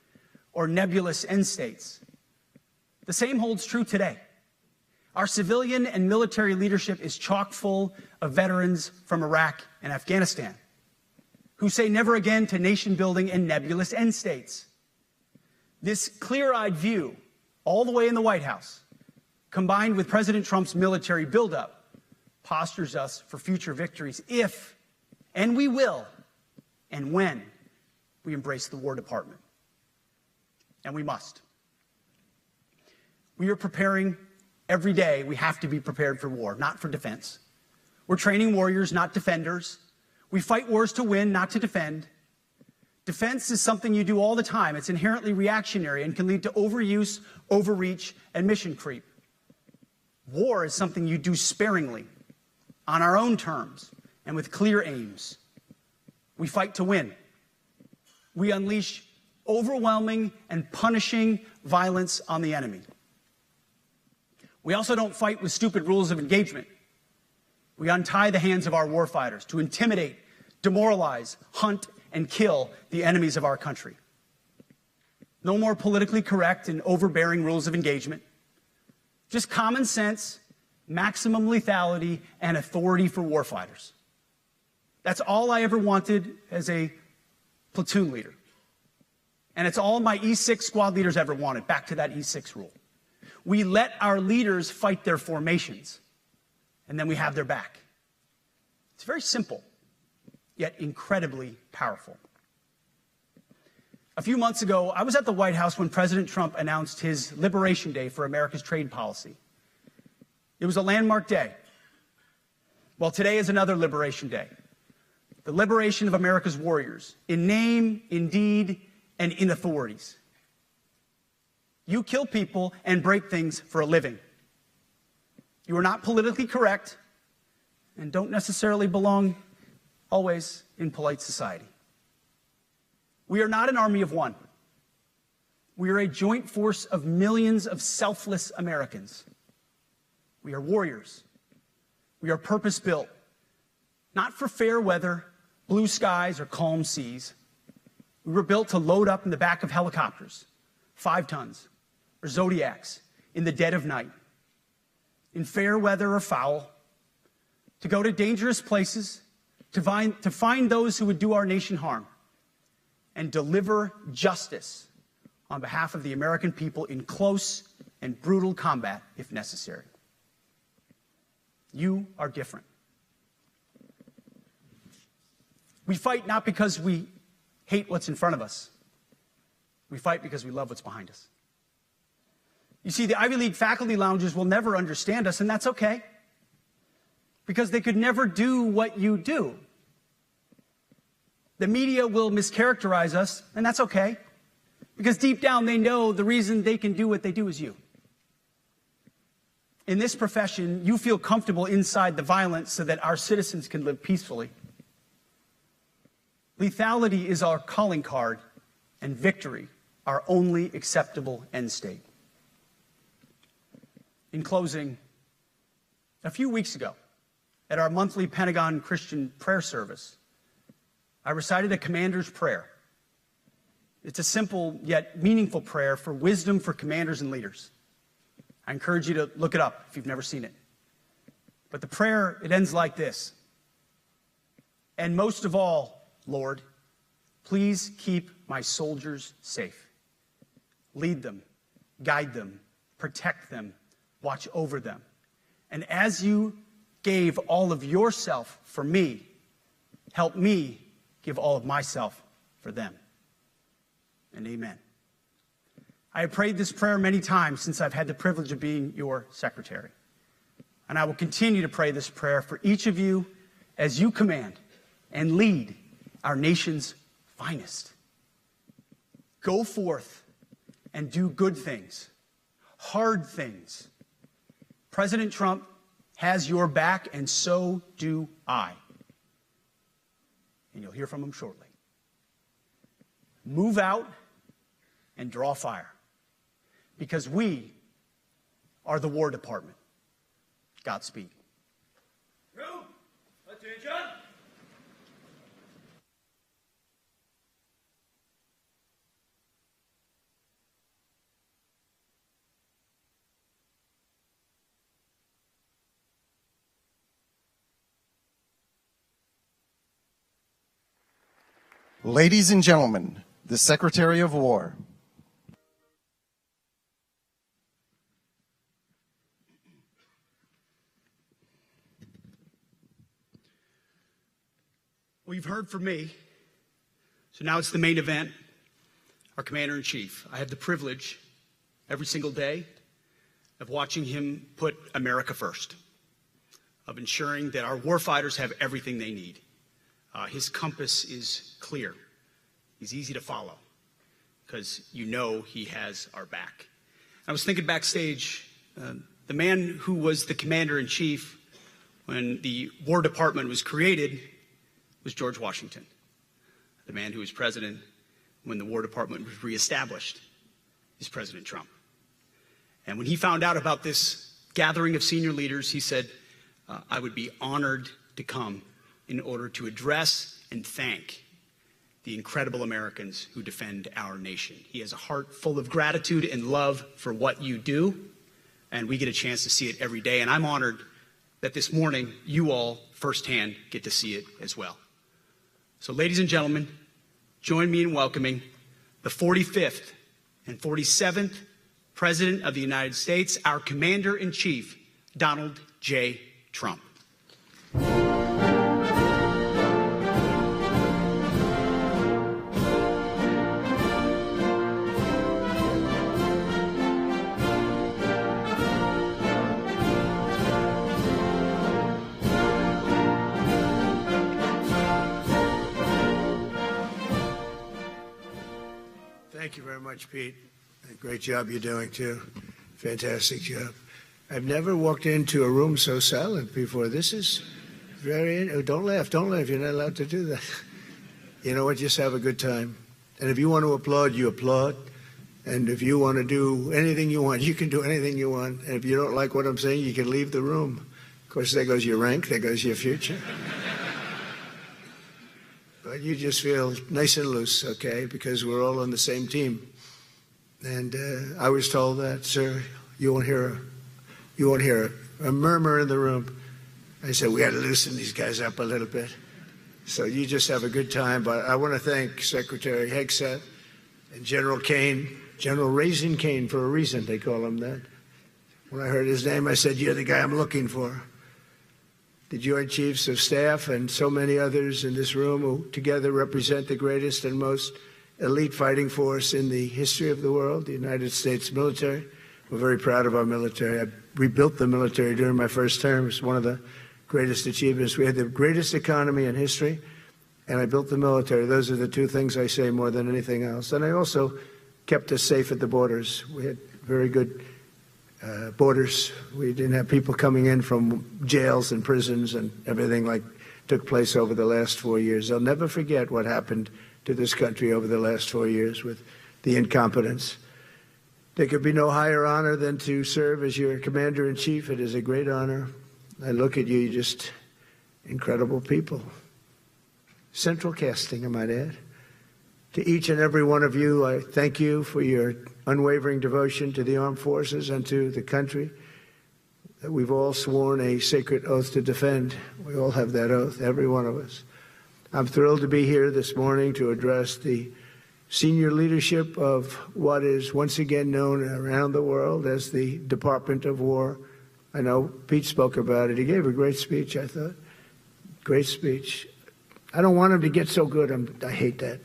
or nebulous end states. The same holds true today. Our civilian and military leadership is chock full of veterans from Iraq and Afghanistan who say never again to nation building and nebulous end states. This clear-eyed view, all the way in the White House, combined with President Trump's military buildup, postures us for future victories if, and we will, and when we embrace the War Department. And we must. We are preparing every day. We have to be prepared for war, not for defense. We're training warriors, not defenders. We fight wars to win, not to defend. Defense is something you do all the time. It's inherently reactionary and can lead to overuse, overreach, and mission creep. War is something you do sparingly, on our own terms, and with clear aims. We fight to win. We unleash overwhelming and punishing violence on the enemy. We also don't fight with stupid rules of engagement. We untie the hands of our warfighters to intimidate, demoralize, hunt, and kill the enemies of our country. No more politically correct and overbearing rules of engagement. Just common sense, maximum lethality, and authority for warfighters. That's all I ever wanted as a platoon leader. And it's all my E6 squad leaders ever wanted, back to that E6 rule. We let our leaders fight their formations, and then we have their back. It's very simple, yet incredibly powerful. A few months ago, I was at the White House when President Trump announced his Liberation Day for America's trade policy. It was a landmark day. Well, today is another Liberation Day. The liberation of America's warriors, in name, in deed, and in authorities. You kill people and break things for a living. You are not politically correct and don't necessarily belong always in polite society. We are not an army of one. We are a joint force of millions of selfless Americans. We are warriors. We are purpose-built, not for fair weather, blue skies, or calm seas. We were built to load up in the back of helicopters, 5 tons, or Zodiacs, in the dead of night, in fair weather or foul, to go to dangerous places, to find those who would do our nation harm, and deliver justice on behalf of the American people in close and brutal combat if necessary. You are different. We fight not because we hate what's in front of us. We fight because we love what's behind us. You see, the Ivy League faculty lounges will never understand us, and that's okay, because they could never do what you do. The media will mischaracterize us, and that's okay, because deep down they know the reason they can do what they do is you. In this profession, you feel comfortable inside the violence so that our citizens can live peacefully. Lethality is our calling card, and victory our only acceptable end state. In closing, a few weeks ago, at our monthly Pentagon Christian prayer service, I recited a commander's prayer. It's a simple yet meaningful prayer for wisdom for commanders and leaders. I encourage you to look it up if you've never seen it. But the prayer, it ends like this. And most of all, Lord, please keep my soldiers safe. Lead them, guide them, protect them, watch over them. And as you gave all of yourself for me, help me give all of myself for them. And amen. I have prayed this prayer many times since I've had the privilege of being your secretary. And I will continue to pray this prayer for each of you as you command and lead our nation's finest. Go forth and do good things, hard things. President Trump has your back, and so do I. And you'll hear from him shortly. Move out and draw fire, because we are the War Department. Godspeed. Room, attention. Ladies and gentlemen, the Secretary of War. Well, you've heard from me, so now it's the main event, our Commander-in-Chief. I have the privilege every single day of watching him put America first, of ensuring that our warfighters have everything they need. His compass is clear. He's easy to follow because you know he has our back. I was thinking backstage, the man who was the Commander-in-Chief when the War Department was created was George Washington. The man who was president when the War Department was reestablished is President Trump. And when he found out about this gathering of senior leaders, he said, I would be honored to come in order to address and thank the incredible Americans who defend our nation. He has a heart full of gratitude and love for what you do, and we get a chance to see it every day. And I'm honored that this morning you all firsthand get to see it as well. So, ladies and gentlemen, join me in welcoming the 45th and 47th President of the United States, our Commander-in-Chief, Donald J. Trump. Thank you very much, Pete. Great job you're doing, too. Fantastic job. I've never walked into a room so silent before. This is very... Oh, don't laugh. Don't laugh. You're not allowed to do that. You know what? Just have a good time. And if you want to applaud, you applaud. And if you want to do anything you want, you can do anything you want. And if you don't like what I'm saying, you can leave the room. Of course, there goes your rank. There goes your future. But you just feel nice and loose, okay? Because we're all on the same team. And I was told that, sir, you won't hear a murmur in the room. I said, we got to loosen these guys up a little bit. So you just have a good time. But I want to thank Secretary Hegseth and General Caine, General Raising Caine for a reason, they call him that. When I heard his name, I said, you're the guy I'm looking for. The Joint Chiefs of Staff and so many others in this room who together represent the greatest and most elite fighting force in the history of the world, the United States military. We're very proud of our military. I rebuilt the military during my first term. It's one of the greatest achievements. We had the greatest economy in history, and I built the military. Those are the two things I say more than anything else. And I also kept us safe at the borders. We had very good borders. We didn't have people coming in from jails and prisons and everything like took place over the last 4 years. I'll never forget what happened to this country over the last 4 years with the incompetence. There could be no higher honor than to serve as your commander-in-chief. It is a great honor. I look at you, you're just incredible people. Central casting, I might add. To each and every one of you, I thank you for your unwavering devotion to the armed forces and to the country that we've all sworn a sacred oath to defend. We all have that oath, every one of us. I'm thrilled to be here this morning to address the senior leadership of what is once again known around the world as the Department of War. I know Pete spoke about it. He gave a great speech, I thought. Great speech. I don't want him to get so good. I hate that.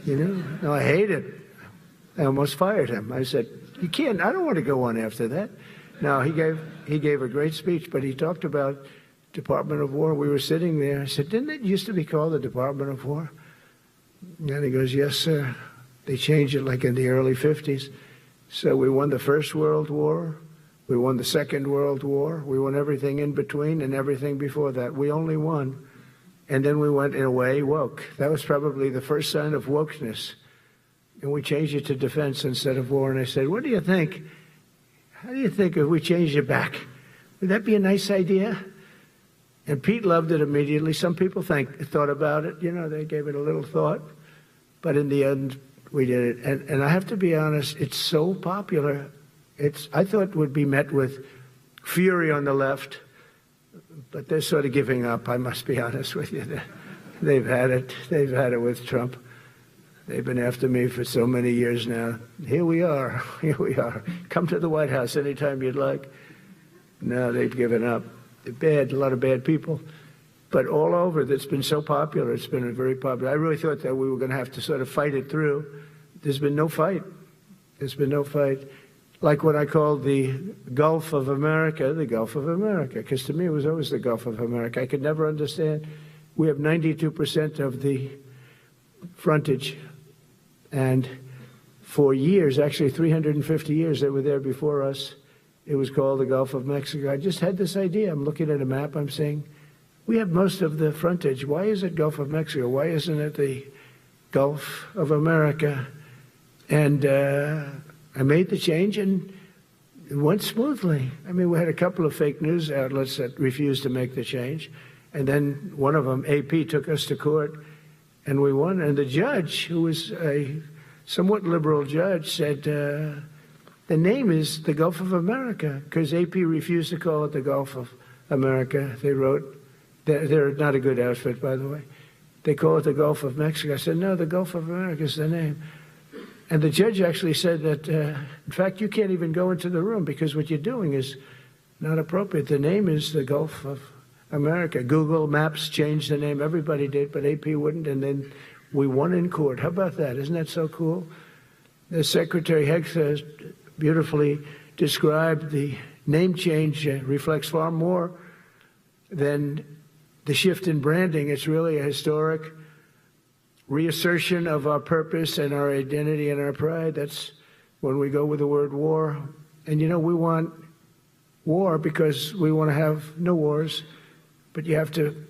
You know? No, I hate it. I almost fired him. I said, you can't. I don't want to go on after that. No, he gave a great speech, but he talked about Department of War. We were sitting there. I said, didn't it used to be called the Department of War? And he goes, yes, sir. They changed it like in the early 50s. So we won the First World War. We won the Second World War. We won everything in between and everything before that. We only won. And then we went, in a way, woke. That was probably the first sign of wokeness. And we changed it to defense instead of war. And I said, what do you think? How do you think if we changed it back? Would that be a nice idea? And Pete loved it immediately. Some people thought about it. You know, they gave it a little thought. But in the end, we did it. And I have to be honest, it's so popular. I thought it would be met with fury on the left. But they're sort of giving up, I must be honest with you. They've had it. They've had it with Trump. They've been after me for so many years now. Here we are. Here we are. Come to the White House anytime you'd like. No, they've given up. They're bad, a lot of bad people. But all over, it's been so popular. It's been very popular. I really thought that we were going to have to sort of fight it through. There's been no fight. There's been no fight. Like what I called the Gulf of America, the Gulf of America, because to me it was always the Gulf of America. I could never understand. We have 92% of the frontage. And for years, actually 350 years, they were there before us. It was called the Gulf of Mexico. I just had this idea. I'm looking at a map. I'm saying, we have most of the frontage. Why is it Gulf of Mexico? Why isn't it the Gulf of America? And I made the change, and it went smoothly. I mean, we had a couple of fake news outlets that refused to make the change. And then one of them, AP, took us to court, and we won. And the judge, who was a somewhat liberal judge, said, the name is the Gulf of America, because AP refused to call it the Gulf of America. They wrote, they're not a good outfit, by the way. They call it the Gulf of Mexico. I said, no, the Gulf of America is the name. And the judge actually said that, in fact, you can't even go into the room because what you're doing is not appropriate. The name is the Gulf of America. Google Maps changed the name. Everybody did, but AP wouldn't. And then we won in court. How about that? Isn't that so cool? The Secretary Hegseth beautifully described the name change reflects far more than the shift in branding. It's really a historic reassertion of our purpose and our identity and our pride. That's when we go with the word war. And, we want war because we want to have no wars, but you have to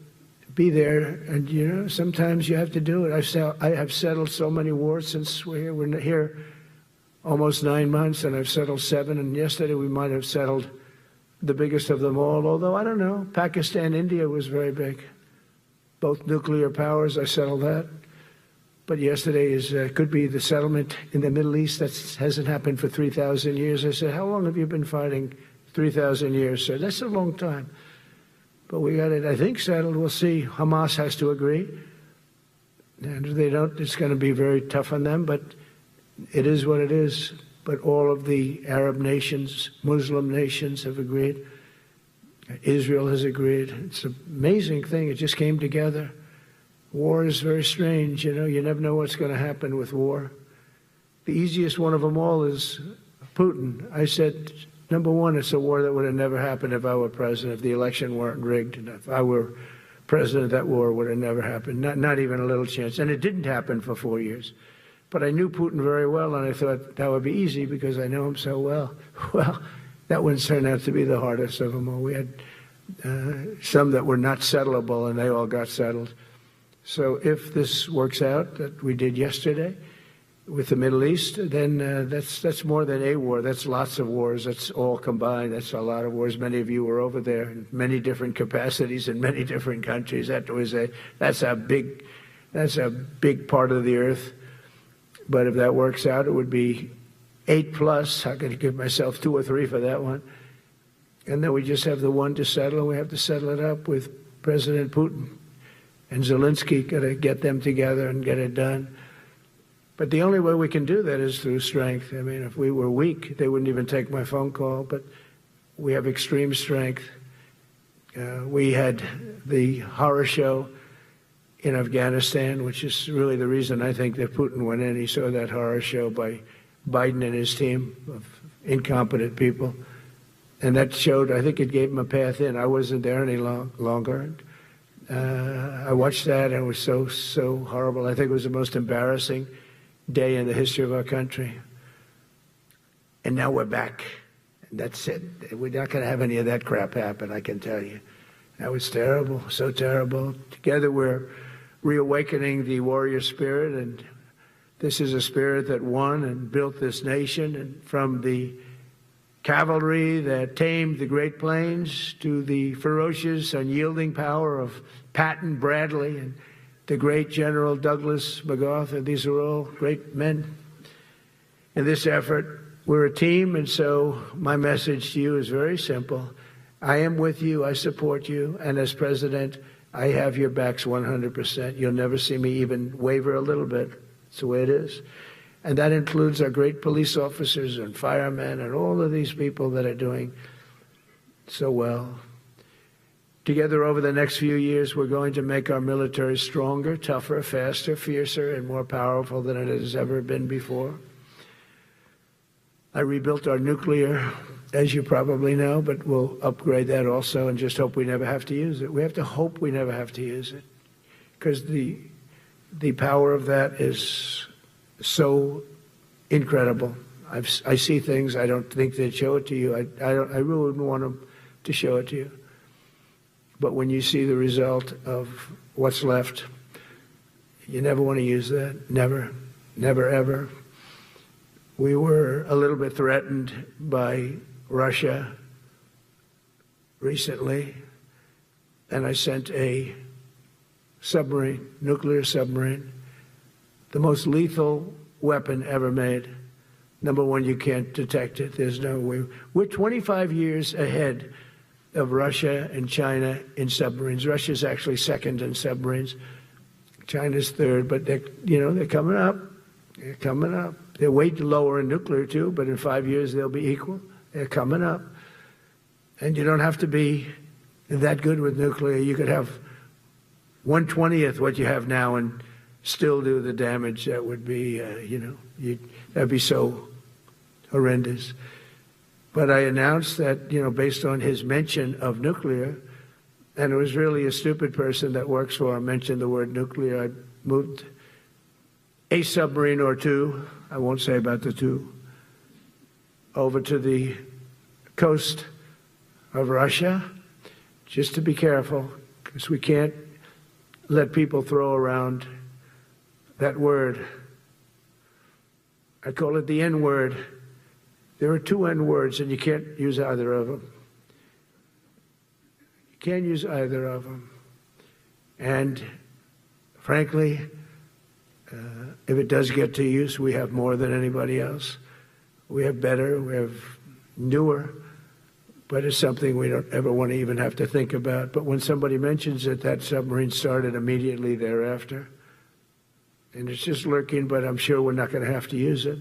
be there, and, sometimes you have to do it. I have settled so many wars since we're here. We're here almost 9 months, and I've settled 7, and yesterday we might have settled the biggest of them all, although I don't know. Pakistan, India was very big. Both nuclear powers, I settled that. But yesterday could be the settlement in the Middle East. That hasn't happened for 3,000 years. I said, how long have you been fighting? 3,000 years, sir. That's a long time. But we got it, I think, settled. We'll see. Hamas has to agree. And if they don't, it's going to be very tough on them. But it is what it is. But all of the Arab nations, Muslim nations have agreed. Israel has agreed. It's an amazing thing. It just came together. War is very strange. You never know what's going to happen with war. The easiest one of them all is Putin. I said, number one, it's a war that would have never happened if I were president, if the election weren't rigged. And if I were president, that war would have never happened. Not even a little chance. And it didn't happen for 4 years. But I knew Putin very well, and I thought that would be easy because I know him so well. Well, that one turned out to be the hardest of them all. We had some that were not settlable, and they all got settled. So if this works out, that we did yesterday with the Middle East, then that's more than a war. That's lots of wars. That's all combined. That's a lot of wars. Many of you were over there in many different capacities in many different countries. That's a big part of the earth. But if that works out, it would be 8+. I could give myself 2 or 3 for that one. And then we just have the one to settle, and we have to settle it up with President Putin. And Zelensky got to get them together and get it done. But the only way we can do that is through strength. I mean, if we were weak, they wouldn't even take my phone call. But we have extreme strength. We had the horror show in Afghanistan, which is really the reason I think that Putin went in. He saw that horror show by Biden and his team of incompetent people. And that showed, I think it gave him a path in. I wasn't there any longer. I watched that, and it was so horrible. I think it was the most embarrassing day in the history of our country. And now we're back. And that's it. We're not going to have any of that crap happen, I can tell you. That was terrible, so terrible. Together we're reawakening the warrior spirit, and this is a spirit that won and built this nation, and from the cavalry that tamed the Great Plains to the ferocious, unyielding power of Patton Bradley and the great General Douglas MacArthur. These are all great men. In this effort, we're a team, and so my message to you is very simple. I am with you. I support you. And as president, I have your backs 100%. You'll never see me even waver a little bit. It's the way it is. And that includes our great police officers and firemen and all of these people that are doing so well. Together over the next few years, we're going to make our military stronger, tougher, faster, fiercer, and more powerful than it has ever been before. I rebuilt our nuclear, as you probably know, but we'll upgrade that also and just hope we never have to use it. We have to hope we never have to use it, because the power of that is so incredible. I see things. I don't think they'd show it to you. I really wouldn't want them to show it to you. But when you see the result of what's left, you never want to use that. Never, never, ever. We were a little bit threatened by Russia recently, and I sent a submarine, nuclear submarine, the most lethal weapon ever made. Number one, you can't detect it. There's no way. We're 25 years ahead of Russia and China in submarines. Russia's actually second in submarines. China's third, but they're coming up. They're coming up. They're way lower in nuclear too, but in 5 years they'll be equal. They're coming up. And you don't have to be that good with nuclear. You could have 1/20th what you have now and still do the damage that would be, that'd be so horrendous. But I announced that, based on his mention of nuclear, and it was really a stupid person that works for him mentioned the word nuclear, I moved a submarine or two, I won't say about the two, over to the coast of Russia, just to be careful, because we can't let people throw around that word. I call it the N-word. There are two N-words, and you can't use either of them. You can't use either of them. And frankly, if it does get to use, we have more than anybody else. We have better, we have newer, but it's something we don't ever want to even have to think about. But when somebody mentions it, that submarine started immediately thereafter. And it's just lurking, but I'm sure we're not going to have to use it.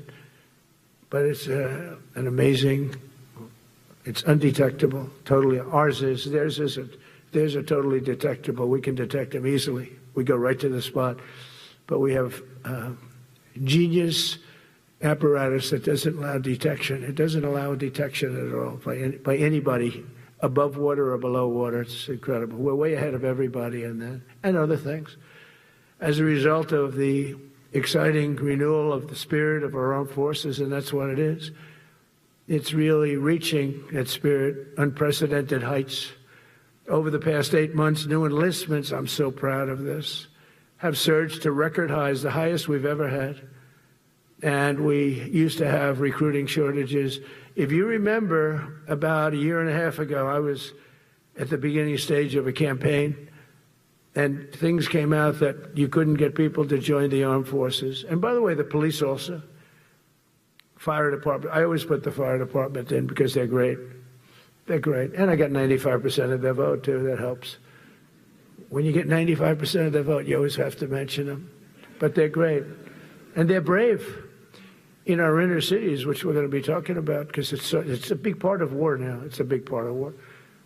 But it's an amazing, it's undetectable, totally. Ours is, theirs isn't. Theirs are totally detectable. We can detect them easily. We go right to the spot. But we have genius apparatus that doesn't allow detection. It doesn't allow detection at all by anybody above water or below water. It's incredible. We're way ahead of everybody in that and other things. As a result of the exciting renewal of the spirit of our armed forces, and that's what it is. It's really reaching that spirit, unprecedented heights. Over the past 8 months, new enlistments, I'm so proud of this, have surged to record highs, the highest we've ever had. And we used to have recruiting shortages. If you remember, about a year and a half ago, I was at the beginning stage of a campaign, and things came out that you couldn't get people to join the armed forces. And by the way, the police also, fire department. I always put the fire department in because they're great. They're great. And I got 95% of their vote, too. That helps. When you get 95% of their vote, you always have to mention them. But they're great. And they're brave in our inner cities, which we're going to be talking about, because it's a big part of war now. It's a big part of war.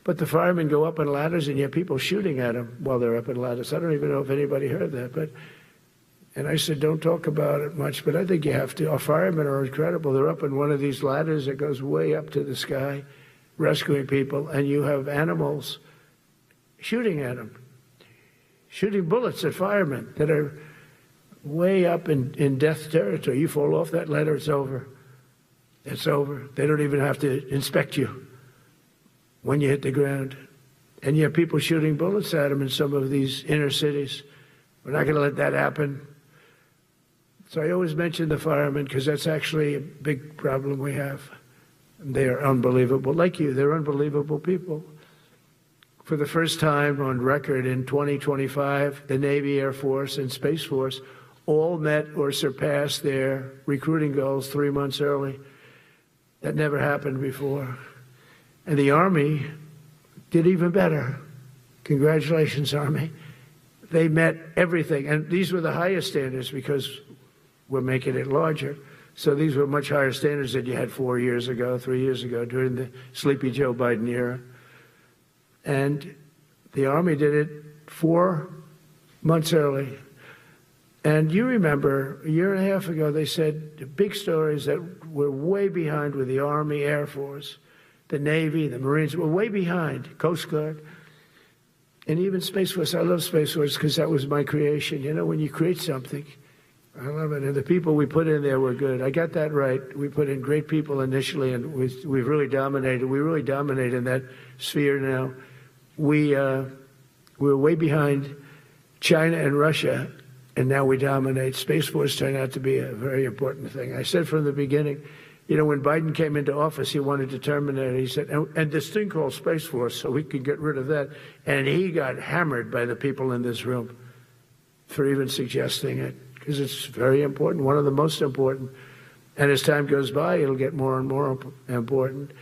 But the firemen go up in ladders, and you have people shooting at them while they're up in ladders. I don't even know if anybody heard that. And I said, don't talk about it much, but I think you have to. Our firemen are incredible. They're up in one of these ladders that goes way up to the sky, rescuing people, and you have animals shooting at them, shooting bullets at firemen that are way up in death territory. You fall off that ladder, it's over. It's over. They don't even have to inspect you when you hit the ground. And you have people shooting bullets at them in some of these inner cities. We're not going to let that happen. So I always mention the firemen because that's actually a big problem we have. They are unbelievable. Like you, they're unbelievable people. For the first time on record in 2025, the Navy, Air Force, and Space Force all met or surpassed their recruiting goals 3 months early. That never happened before. And the Army did even better. Congratulations, Army. They met everything. And these were the highest standards because we're making it larger. So these were much higher standards than you had 4 years ago, 3 years ago, during the sleepy Joe Biden era. And the Army did it 4 months early. And you remember, a year and a half ago, they said the big stories that we're way behind with the Army, Air Force, the Navy, the Marines. We're way behind, Coast Guard, and even Space Force. I love Space Force because that was my creation. You know, when you create something, I love it. And the people we put in there were good. I got that right. We put in great people initially, and we've really dominated. We really dominate in that sphere now. We're way behind China and Russia, and now we dominate. Space Force turned out to be a very important thing. I said from the beginning, you know, when Biden came into office, he wanted to terminate it. He said, and this thing called Space Force, so we could get rid of that. And he got hammered by the people in this room for even suggesting it, because it's very important, one of the most important. And as time goes by, it'll get more and more important.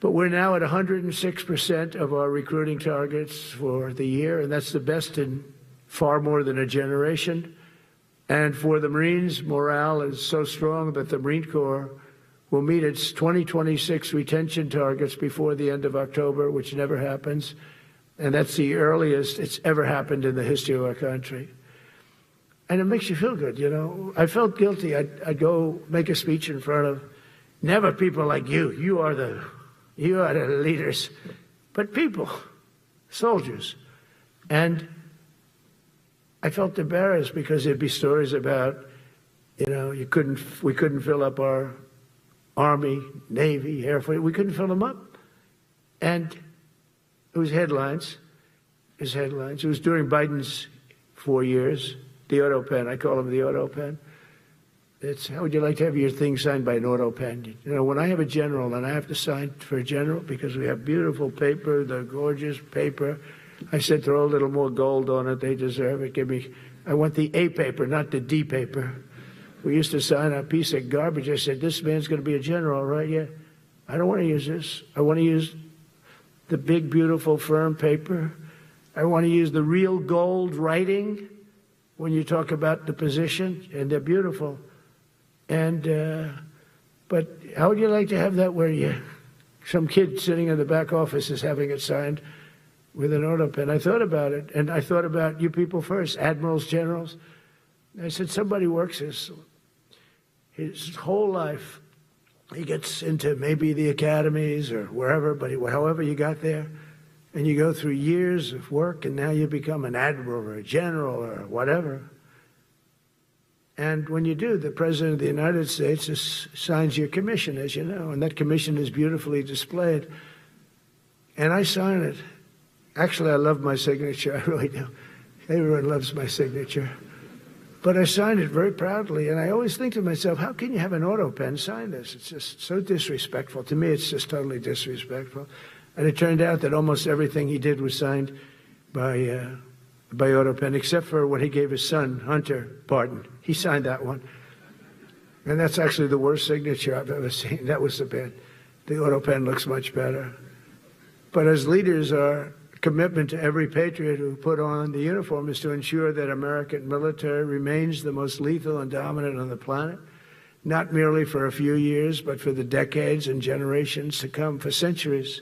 But we're now at 106% of our recruiting targets for the year, and that's the best in far more than a generation. And for the Marines, morale is so strong that the Marine Corps will meet its 2026 retention targets before the end of October, which never happens. And that's the earliest it's ever happened in the history of our country. And it makes you feel good, you know. I felt guilty. I'd go make a speech in front of never people like you. You are the leaders. But people, soldiers. And I felt embarrassed because there'd be stories about, we couldn't fill up our Army, Navy, Air Force. We couldn't fill them up. And it was headlines. It was during Biden's 4 years, the auto pen. I call him the auto pen. It's, how would you like to have your thing signed by an auto pen? When I have a general and I have to sign for a general because we have beautiful paper, the gorgeous paper, I said throw a little more gold on it. They deserve it. I want the A paper, not the D paper. We used to sign a piece of garbage. I said, this man's going to be a general, right? Yeah. I don't want to use this. I want to use the big, beautiful, firm paper. I want to use the real gold writing when you talk about the position, and they're beautiful. And, but how would you like to have that where some kid sitting in the back office is having it signed with an auto pen? I thought about it, and I thought about you people first, admirals, generals. I said, somebody works his whole life. He gets into maybe the academies or wherever, but however you got there, and you go through years of work, and now you become an admiral or a general or whatever. And when you do, the President of the United States signs your commission, as you know, and that commission is beautifully displayed. And I sign it. Actually, I love my signature. I really do. Everyone loves my signature. But I signed it very proudly, and I always think to myself, how can you have an auto pen sign this? It's just so disrespectful. To me, it's just totally disrespectful. And it turned out that almost everything he did was signed by auto pen, except for when he gave his son, Hunter, pardon. He signed that one. And that's actually the worst signature I've ever seen. That was the bad. The auto pen looks much better. But as leaders, our commitment to every patriot who put on the uniform is to ensure that American military remains the most lethal and dominant on the planet, not merely for a few years, but for the decades and generations to come, for centuries.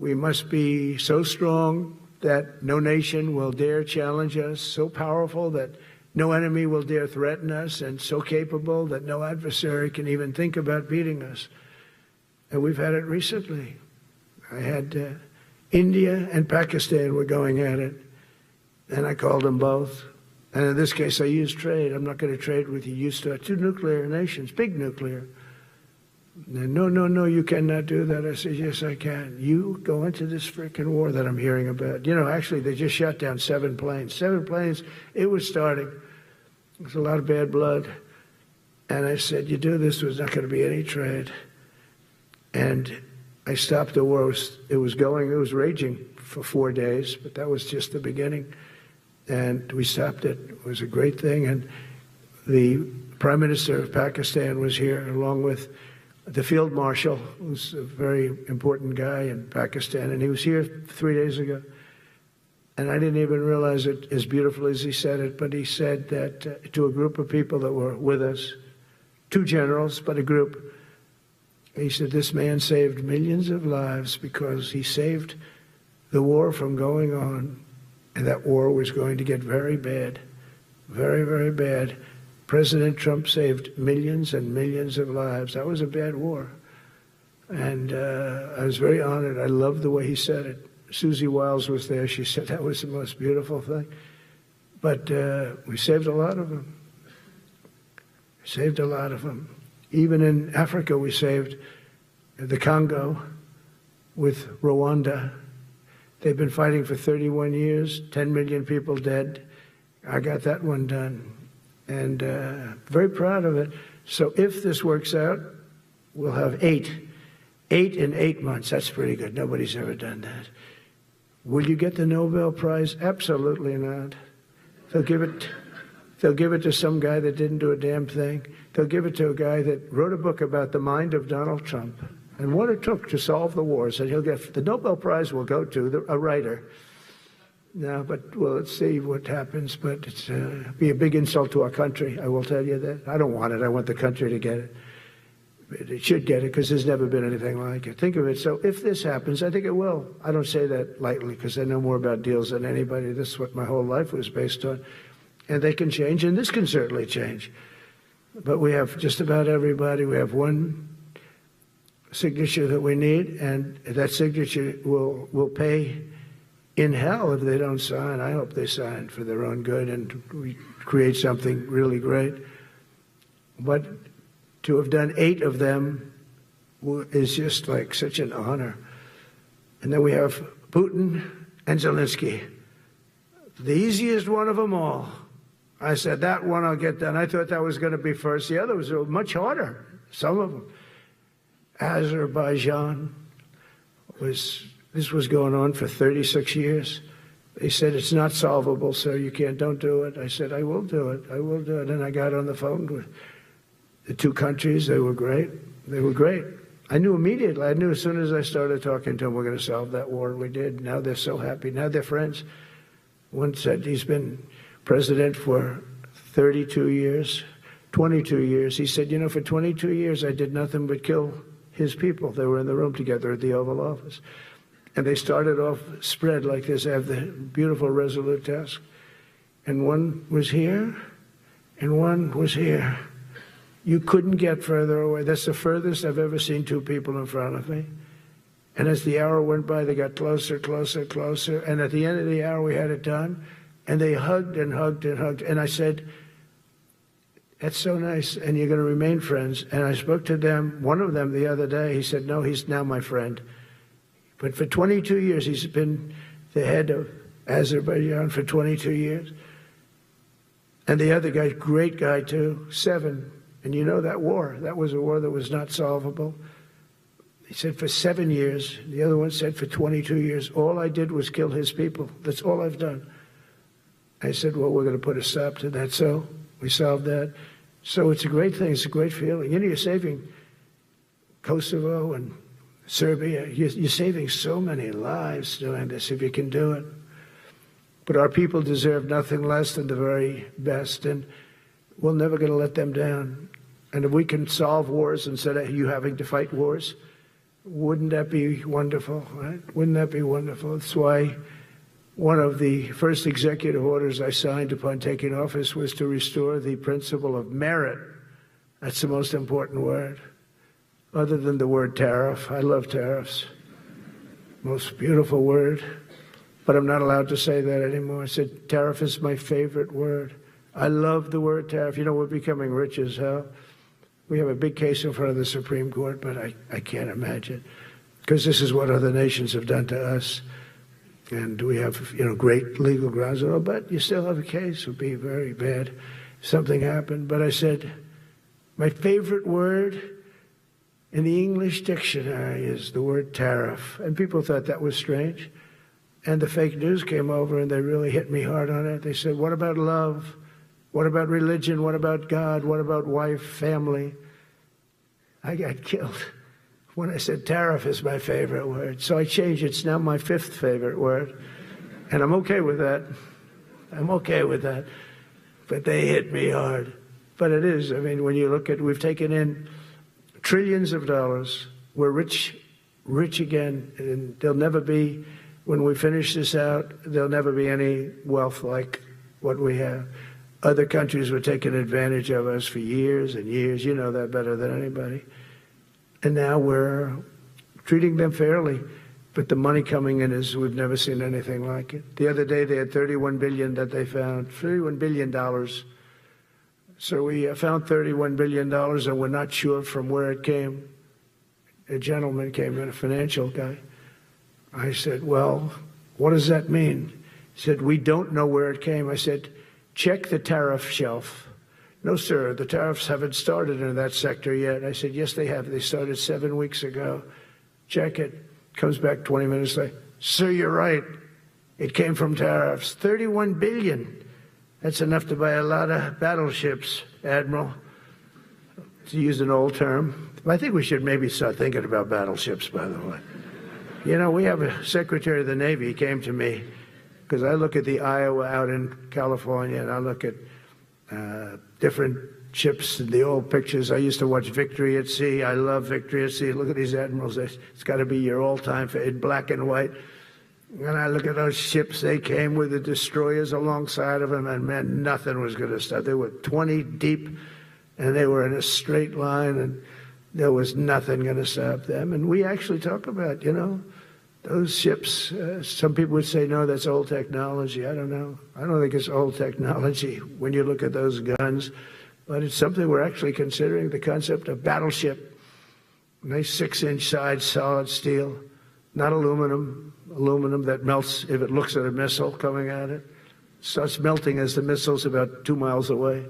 We must be so strong that no nation will dare challenge us, so powerful that no enemy will dare threaten us, and so capable that no adversary can even think about beating us. And we've had it recently. I had India and Pakistan were going at it, and I called them both. And in this case, I used trade. I'm not going to trade with you. You start two nuclear nations, big nuclear. And no, you cannot do that. I said, yes, I can. You go into this freaking war that I'm hearing about. Actually, they just shot down 7 planes. 7 planes, it was starting. There's a lot of bad blood. And I said, you do this, there's not going to be any trade. And I stopped the war. It was raging for 4 days, but that was just the beginning. And we stopped it. It was a great thing. And the Prime Minister of Pakistan was here, along with the Field Marshal, who's a very important guy in Pakistan, and he was here 3 days ago. And I didn't even realize it as beautiful as he said it, but he said that to a group of people that were with us, 2 generals, but a group, he said, this man saved millions of lives because he saved the war from going on, and that war was going to get very bad, very, very bad. President Trump saved millions and millions of lives. That was a bad war. And I was very honored. I loved the way he said it. Susie Wiles was there. She said that was the most beautiful thing. But we saved a lot of them. Saved a lot of them. Even in Africa, we saved the Congo with Rwanda. They've been fighting for 31 years, 10 million people dead. I got that one done. And very proud of it. So if this works out, we'll have 8 in 8 months. That's pretty good. Nobody's ever done that. Will you get the Nobel Prize? Absolutely not. They'll give it to some guy that didn't do a damn thing. They'll give it to a guy that wrote a book about the mind of Donald Trump and what it took to solve the wars. And he'll get the Nobel Prize will go to a writer. No, but well, let's see what happens. But it's be a big insult to our country. I will tell you that. I don't want it. I want the country to get it. It should get it because there's never been anything like it. Think of it. So if this happens, I think it will. I don't say that lightly because I know more about deals than anybody. This is what my whole life was based on. And they can change, and this can certainly change. But we have just about everybody. We have one signature that we need, and that signature will pay in hell if they don't sign. I hope they sign for their own good and we create something really great. But to have done 8 of them is just like such an honor. And then we have Putin and Zelensky. The easiest one of them all. I said, that one I'll get done. I thought that was going to be first. The others were much harder, some of them. Azerbaijan this was going on for 36 years. They said, it's not solvable, so don't do it. I said, I will do it. I will do it. And I got on the phone with the 2 countries. They were great. They were great. I knew immediately. I knew as soon as I started talking to them, we're going to solve that war. We did. Now they're so happy. Now they're friends. One said he's been president for 32 years, 22 years. He said, for 22 years, I did nothing but kill his people. They were in the room together at the Oval Office. And they started off spread like this. I have the beautiful Resolute desk. And one was here, and one was here. You couldn't get further away. That's the furthest I've ever seen 2 people in front of me. And as the hour went by, they got closer, closer, closer. And at the end of the hour, we had it done. And they hugged and hugged and hugged. And I said, that's so nice, and you're going to remain friends. And I spoke to them, one of them the other day. He said, no, he's now my friend. But for 22 years, he's been the head of Azerbaijan for 22 years. And the other guy, great guy too, 7. And that war, that was a war that was not solvable. He said for 7 years. The other one said for 22 years. All I did was kill his people. That's all I've done. I said, well, we're going to put a stop to that. So we solved that. So it's a great thing. It's a great feeling. You're saving Kosovo and Serbia. You're saving so many lives doing this if you can do it. But our people deserve nothing less than the very best, and we're never going to let them down. And if we can solve wars instead of you having to fight wars, wouldn't that be wonderful, right? Wouldn't that be wonderful? That's why one of the first executive orders I signed upon taking office was to restore the principle of merit. That's the most important word, other than the word tariff. I love tariffs. Most beautiful word. But I'm not allowed to say that anymore. I said tariff is my favorite word. I love the word tariff. We're becoming rich as hell. We have a big case in front of the Supreme Court, but I can't imagine. Because this is what other nations have done to us. And we have, great legal grounds. But you still have a case. It would be very bad if something happened. But I said, my favorite word in the English dictionary is the word tariff. And people thought that was strange. And the fake news came over and they really hit me hard on it. They said, what about love? What about religion? What about God? What about wife, family? I got killed when I said tariff is my favorite word. So I changed it. It's now my 5th favorite word. And I'm okay with that. I'm okay with that. But they hit me hard. But it is. I mean, when you look at, we've taken in trillions of dollars. We're rich again. And there'll never be, when we finish this out, there'll never be any wealth like what we have. Other countries were taking advantage of us for years and years. You know that better than anybody. And now we're treating them fairly. But the money coming in is, we've never seen anything like it. The other day they had $31 billion that they found, $31 billion. So we found $31 billion and we're not sure from where it came. A gentleman came in, a financial guy. I said, well, what does that mean? He said, we don't know where it came. I said, check the tariff shelf. No, sir, the tariffs haven't started in that sector yet. I said, yes, they have. They started 7 weeks ago. Check it. Comes back 20 minutes later. Sir, you're right. It came from tariffs. $31 billion. That's enough to buy a lot of battleships, Admiral, to use an old term. I think we should maybe start thinking about battleships, by the way. We have a Secretary of the Navy. He came to me because I look at the Iowa out in California, and I look at different ships and the old pictures. I used to watch Victory at Sea. I love Victory at Sea. Look at these admirals. It's got to be your all-time in black and white. And I look at those ships. They came with the destroyers alongside of them, and man, nothing was going to stop. They were 20 deep, and they were in a straight line, and there was nothing going to stop them. And we actually talk about, Those ships, some people would say, no, that's old technology. I don't know. I don't think it's old technology when you look at those guns, but it's something we're actually considering, the concept of battleship. Nice 6-inch side, solid steel, not aluminum that melts if it looks at a missile coming at it. Starts melting as the missile's about 2 miles away.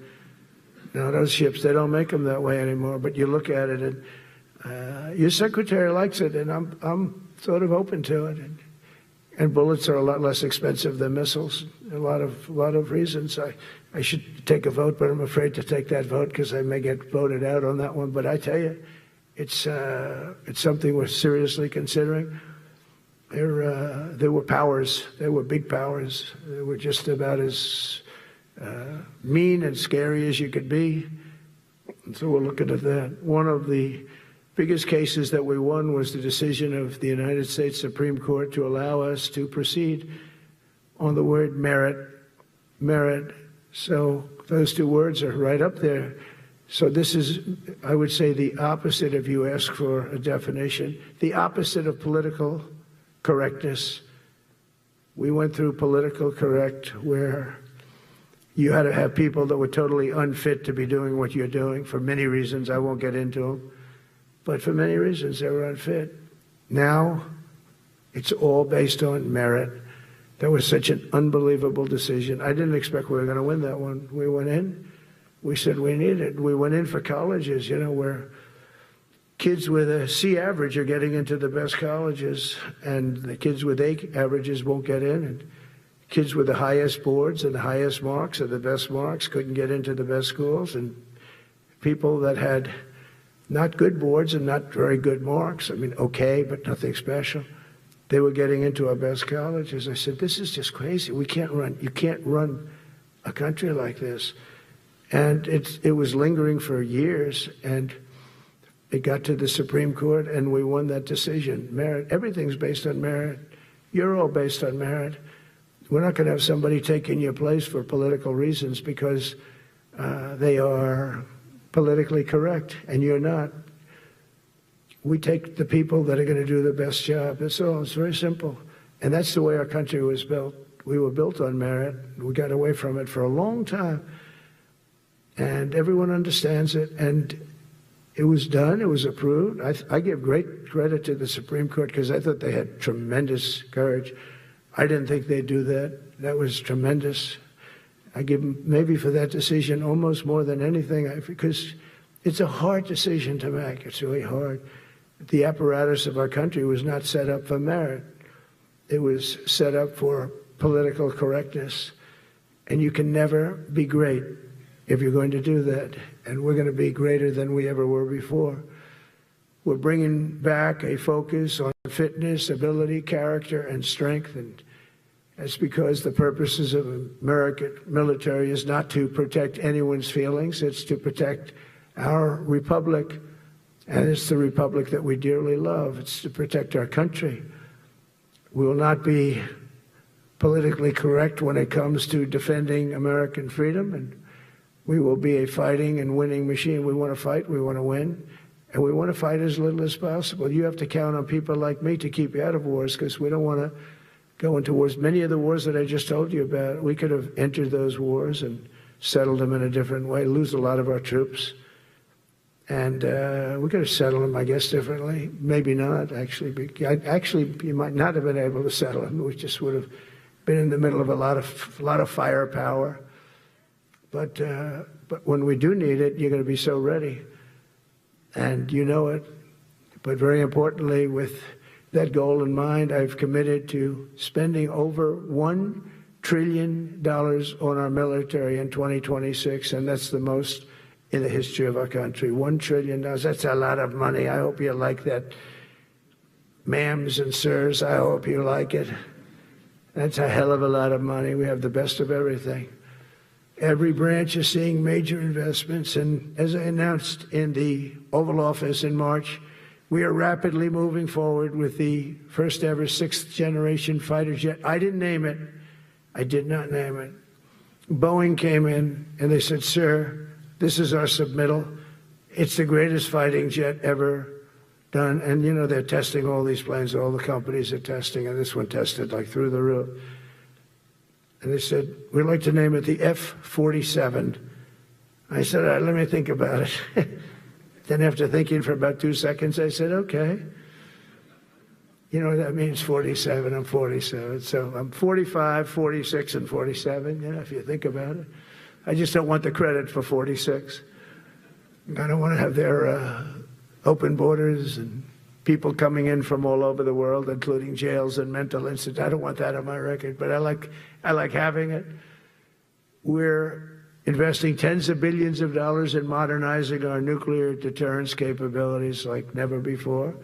Now, those ships, they don't make them that way anymore, but you look at it, and your secretary likes it, and I'm sort of open to it. And bullets are a lot less expensive than missiles. A lot of reasons. I should take a vote, but I'm afraid to take that vote because I may get voted out on that one. But I tell you, it's something we're seriously considering. There were powers. There were big powers. They were just about as mean and scary as you could be. And so we're looking at that. One of the biggest cases that we won was the decision of the United States Supreme Court to allow us to proceed on the word merit. Merit. So those two words are right up there. So this is, I would say, the opposite, if you ask for a definition, the opposite of political correctness. We went through political correct, where you had to have people that were totally unfit to be doing what you're doing for many reasons. I won't get into them. But for many reasons, they were unfit. Now, it's all based on merit. That was such an unbelievable decision. I didn't expect we were going to win that one. We went in. We said we need it. We went in for colleges, where kids with a C average are getting into the best colleges, and the kids with A averages won't get in. And kids with the highest boards and the highest marks or the best marks couldn't get into the best schools. And people that had not good boards and not very good marks, okay, but nothing special, they were getting into our best colleges. I said, this is just crazy. You can't run a country like this. And it was lingering for years, and it got to the Supreme Court, and we won that decision. Merit. Everything's based on merit. You're all based on merit. We're not going to have somebody taking your place for political reasons because they are politically correct, and you're not. We take the people that are going to do the best job. That's all. It's very simple. And that's the way our country was built. We were built on merit. We got away from it for a long time. And everyone understands it. And it was done. It was approved. I give great credit to the Supreme Court because I thought they had tremendous courage. I didn't think they'd do that. That was tremendous. I give them maybe for that decision almost more than anything because it's a hard decision to make. It's really hard. The apparatus of our country was not set up for merit. It was set up for political correctness. And you can never be great if you're going to do that. And we're going to be greater than we ever were before. We're bringing back a focus on fitness, ability, character, and strength. And that's because the purposes of American military is not to protect anyone's feelings. It's to protect our republic. And it's the republic that we dearly love. It's to protect our country. We will not be politically correct when it comes to defending American freedom. And we will be a fighting and winning machine. We want to fight. We want to win. And we want to fight as little as possible. You have to count on people like me to keep you out of wars because we don't want to go into wars. Many of the wars that I just told you about, we could have entered those wars and settled them in a different way, lose a lot of our troops. And we could have settled them, I guess, differently. Maybe not, actually. Actually, you might not have been able to settle them. We just would have been in the middle of a lot of firepower. But when we do need it, you're going to be so ready. And you know it. But very importantly, with that goal in mind, I've committed to spending over $1 trillion on our military in 2026, and that's the most in the history of our country. $1 trillion. That's a lot of money. I hope you like that. Ma'ams and sirs, I hope you like it. That's a hell of a lot of money. We have the best of everything. Every branch is seeing major investments, and as I announced in the Oval Office in March, we are rapidly moving forward with the first ever 6th generation fighter jet. I didn't name it. I did not name it. Boeing came in and they said, sir, this is our submittal. It's the greatest fighting jet ever done. And, you know, they're testing all these planes. All the companies are testing, and this one tested like through the roof. And they said, we'd like to name it the F-47. I said, all right, let me think about it. Then after thinking for about 2 seconds, I said, okay. You know what that means, 47, I'm 47. So I'm 45, 46, and 47, you know, if you think about it. I just don't want the credit for 46. I don't want to have their open borders and people coming in from all over the world, including jails and mental institutes. I don't want that on my record, but I like having it. We're investing tens of billions of dollars in modernizing our nuclear deterrence capabilities like never before.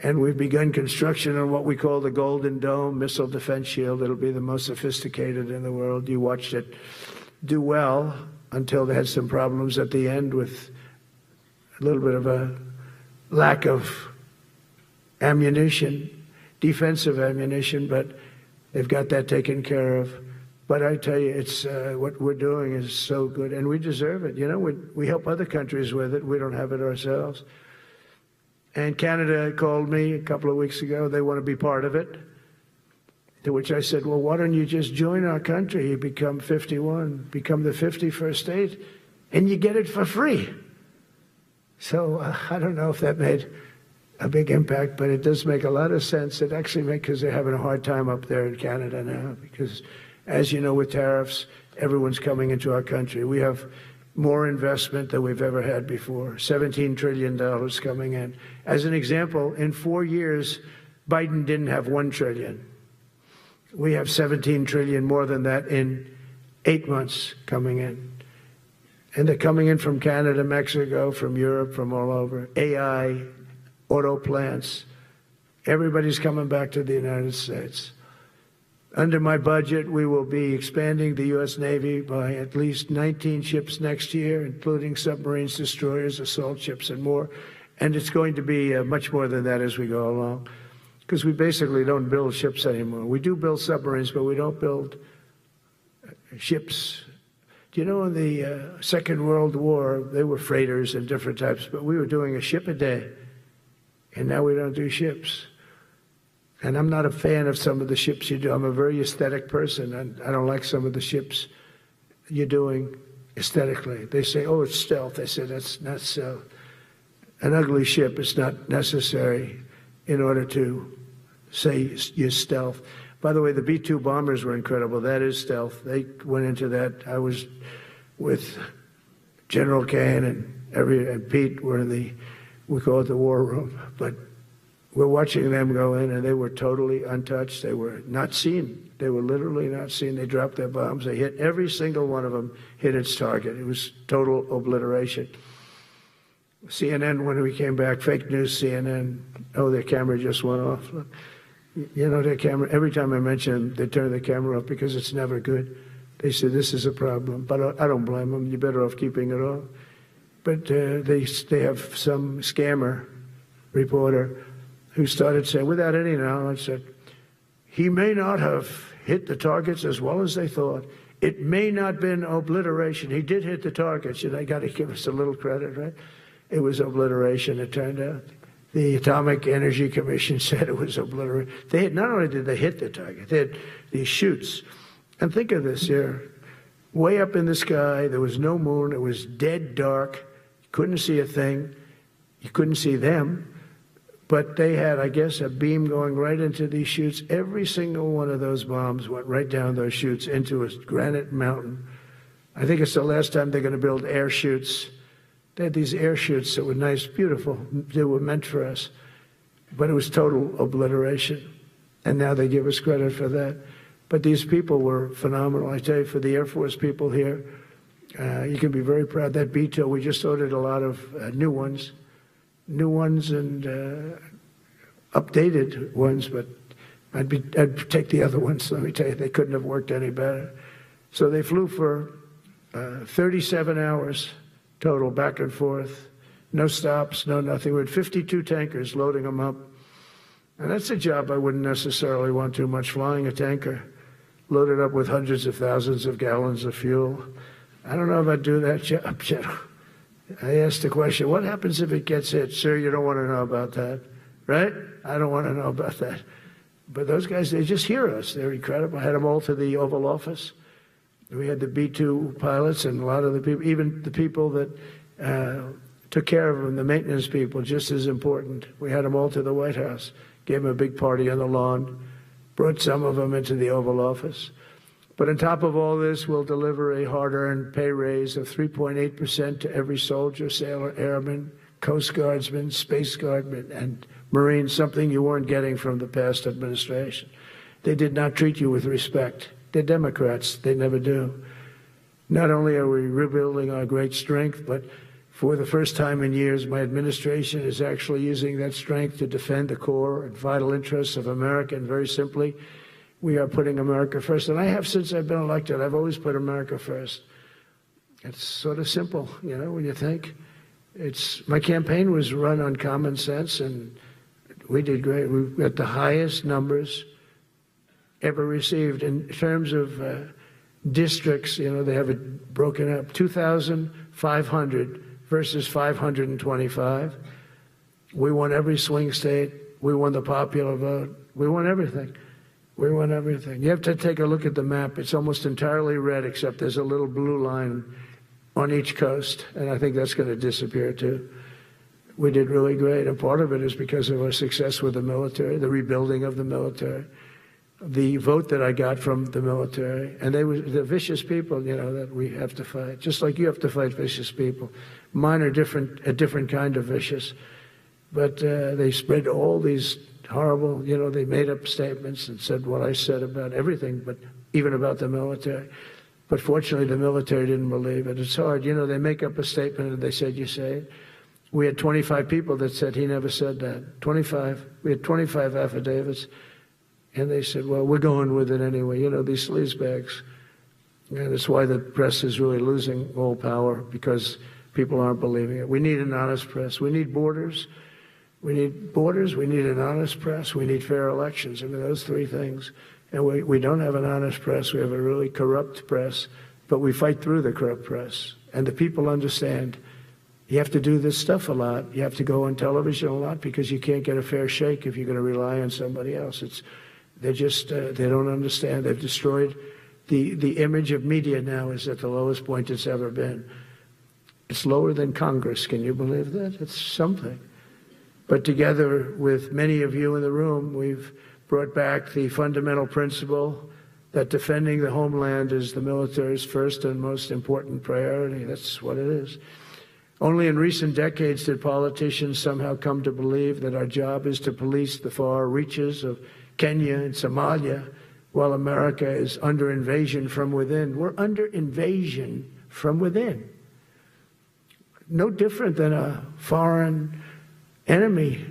And we've begun construction on what we call the Golden Dome missile defense shield. It'll be the most sophisticated in the world. You watched it do well until they had some problems at the end with a little bit of a lack of ammunition, defensive ammunition, but they've got that taken care of. But I tell you, it's what we're doing is so good, and we deserve it. You know, we help other countries with it. We don't have it ourselves. And Canada called me a couple of weeks ago. They want to be part of it. To which I said, well, why don't you just join our country? You become 51, become the 51st state, and you get it for free. So I don't know if that made a big impact, but it does make a lot of sense. It actually makes, because they're having a hard time up there in Canada now, because as you know, with tariffs, everyone's coming into our country. We have more investment than we've ever had before, $17 trillion coming in. As an example, in 4 years, Biden didn't have $1 trillion. We have $17 trillion more than that in 8 months coming in. And they're coming in from Canada, Mexico, from Europe, from all over. AI, auto plants. Everybody's coming back to the United States. Under my budget, we will be expanding the U.S. Navy by at least 19 ships next year, including submarines, destroyers, assault ships, and more. And it's going to be much more than that as we go along, because we basically don't build ships anymore. We do build submarines, but we don't build ships. Do you know in the Second World War, they were freighters and different types, but we were doing a ship a day, and now we don't do ships. And I'm not a fan of some of the ships you do. I'm a very aesthetic person, and I don't like some of the ships you're doing aesthetically. They say, oh, it's stealth. I said, that's not stealth. An ugly ship is not necessary in order to say you're stealth. By the way, the B-2 bombers were incredible. That is stealth. They went into that. I was with General Caine and Pete were in we call it the war room, but we're watching them go in, and they were totally untouched. They were not seen. They were literally not seen. They dropped their bombs. They hit every single one of them, hit its target. It was total obliteration. CNN, when we came back, fake news CNN, oh, their camera just went off. Look, you know, their camera, every time I mention them, they turn the camera off because it's never good. They say, this is a problem. But I don't blame them. You're better off keeping it off. But they have some scammer reporter who started saying, without any knowledge, that he may not have hit the targets as well as they thought. It may not have been obliteration. He did hit the targets, and they got to give us a little credit, right? It was obliteration, it turned out. The Atomic Energy Commission said it was obliteration. Not only did they hit the target, they had these chutes. And think of this here. Way up in the sky, there was no moon. It was dead dark. You couldn't see a thing. You couldn't see them. But they had, I guess, a beam going right into these chutes. Every single one of those bombs went right down those chutes into a granite mountain. I think it's the last time they're going to build air chutes. They had these air chutes that were nice, beautiful. They were meant for us. But it was total obliteration. And now they give us credit for that. But these people were phenomenal. I tell you, for the Air Force people here, you can be very proud. That B-2, we just ordered a lot of new ones and updated ones, but I'd take the other ones. Let me tell you, they couldn't have worked any better. So they flew for 37 hours total, back and forth, no stops, no nothing. We had 52 tankers loading them up. And that's a job I wouldn't necessarily want too much, flying a tanker loaded up with hundreds of thousands of gallons of fuel. I don't know if I'd do that job, General. I asked the question, what happens if it gets hit? Sir, you don't want to know about that, right? I don't want to know about that. But those guys, they just hear us. They're incredible. I had them all to the Oval Office. We had the B-2 pilots and a lot of the people, even the people that took care of them, the maintenance people, just as important. We had them all to the White House, gave them a big party on the lawn, brought some of them into the Oval Office. But on top of all this, we'll deliver a hard-earned pay raise of 3.8% to every soldier, sailor, airman, Coast Guardsman, Space Guardman, and Marine, something you weren't getting from the past administration. They did not treat you with respect. They're Democrats. They never do. Not only are we rebuilding our great strength, but for the first time in years, my administration is actually using that strength to defend the core and vital interests of America. And very simply, we are putting America first. And I have since I've been elected. I've always put America first. It's sort of simple, you know, when you think. My campaign was run on common sense, and we did great. We got the highest numbers ever received in terms of districts. You know, they have it broken up, 2,500 versus 525. We won every swing state. We won the popular vote. We won everything. We won everything. You have to take a look at the map. It's almost entirely red, except there's a little blue line on each coast, and I think that's going to disappear too. We did really great, and part of it is because of our success with the military, the rebuilding of the military, the vote that I got from the military, and they were the vicious people, you know, that we have to fight, just like you have to fight vicious people. Mine are different, a different kind of vicious, but they spread all these horrible, you know, they made up statements and said what I said about everything, but even about the military. But fortunately, the military didn't believe it. It's hard. You know, they make up a statement and they said, you say it. We had 25 people that said he never said that. 25. We had 25 affidavits. And they said, well, we're going with it anyway. You know, these sleazebags. And that's why the press is really losing all power, because people aren't believing it. We need an honest press. We need borders. We need borders. We need an honest press. We need fair elections. I mean, those three things. And we don't have an honest press. We have a really corrupt press. But we fight through the corrupt press. And the people understand you have to do this stuff a lot. You have to go on television a lot, because you can't get a fair shake if you're going to rely on somebody else. They don't understand. They've destroyed the image of media now is at the lowest point it's ever been. It's lower than Congress. Can you believe that? It's something. But together with many of you in the room, we've brought back the fundamental principle that defending the homeland is the military's first and most important priority. That's what it is. Only in recent decades did politicians somehow come to believe that our job is to police the far reaches of Kenya and Somalia, while America is under invasion from within. We're under invasion from within. No different than a foreign enemy,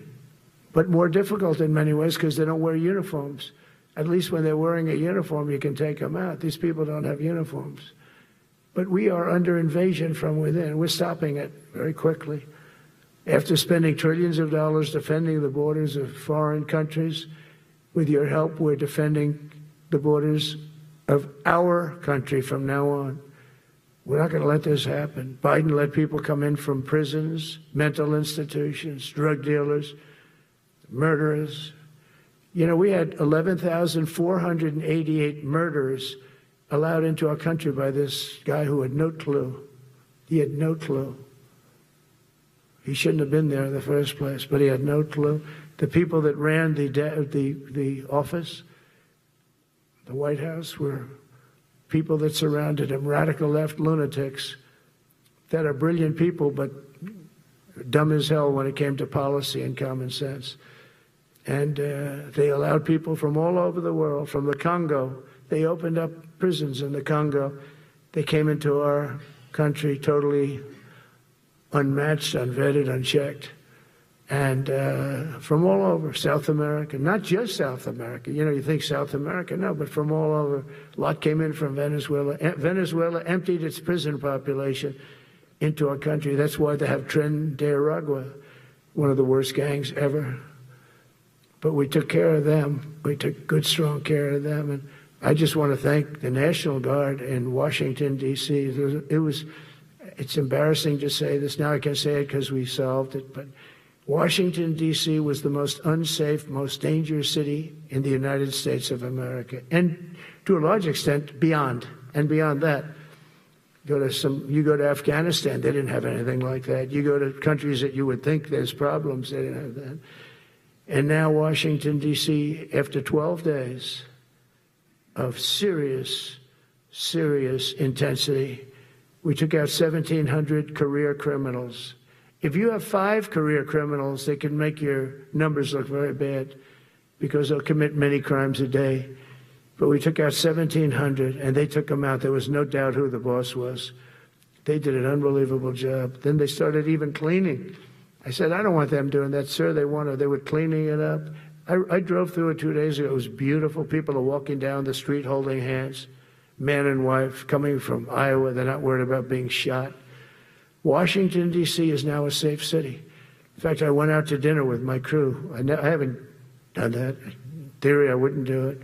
but more difficult in many ways because they don't wear uniforms. At least when they're wearing a uniform, you can take them out. These people don't have uniforms. But we are under invasion from within. We're stopping it very quickly. After spending trillions of dollars defending the borders of foreign countries, with your help, we're defending the borders of our country from now on. We're not going to let this happen. Biden let people come in from prisons, mental institutions, drug dealers, murderers. You know, we had 11,488 murderers allowed into our country by this guy who had no clue. He had no clue. He shouldn't have been there in the first place, but he had no clue. The people that ran the office, the White House, were people that surrounded him, radical left lunatics that are brilliant people, but dumb as hell when it came to policy and common sense. And they allowed people from all over the world, from the Congo. They opened up prisons in the Congo. They came into our country totally unmatched, unvetted, unchecked. And from all over, South America, not just South America. You know, you think South America, no, but from all over. A lot came in from Venezuela. Venezuela emptied its prison population into our country. That's why they have Tren de Aragua, one of the worst gangs ever. But we took care of them. We took good, strong care of them. And I just want to thank the National Guard in Washington, D.C. it's embarrassing to say this. Now I can say it because we solved it, but Washington, D.C. was the most unsafe, most dangerous city in the United States of America, and to a large extent beyond. And beyond that, you go to Afghanistan, they didn't have anything like that. You go to countries that you would think there's problems, they didn't have that. And now Washington, D.C., after 12 days of serious intensity, we took out 1,700 career criminals. If you have 5 career criminals, they can make your numbers look very bad because they'll commit many crimes a day. But we took out 1,700, and they took them out. There was no doubt who the boss was. They did an unbelievable job. Then they started even cleaning. I said, I don't want them doing that, sir. They were cleaning it up. I drove through it 2 days ago. It was beautiful. People are walking down the street holding hands, man and wife, coming from Iowa. They're not worried about being shot. Washington, D.C. is now a safe city. In fact, I went out to dinner with my crew. I haven't done that. In theory, I wouldn't do it.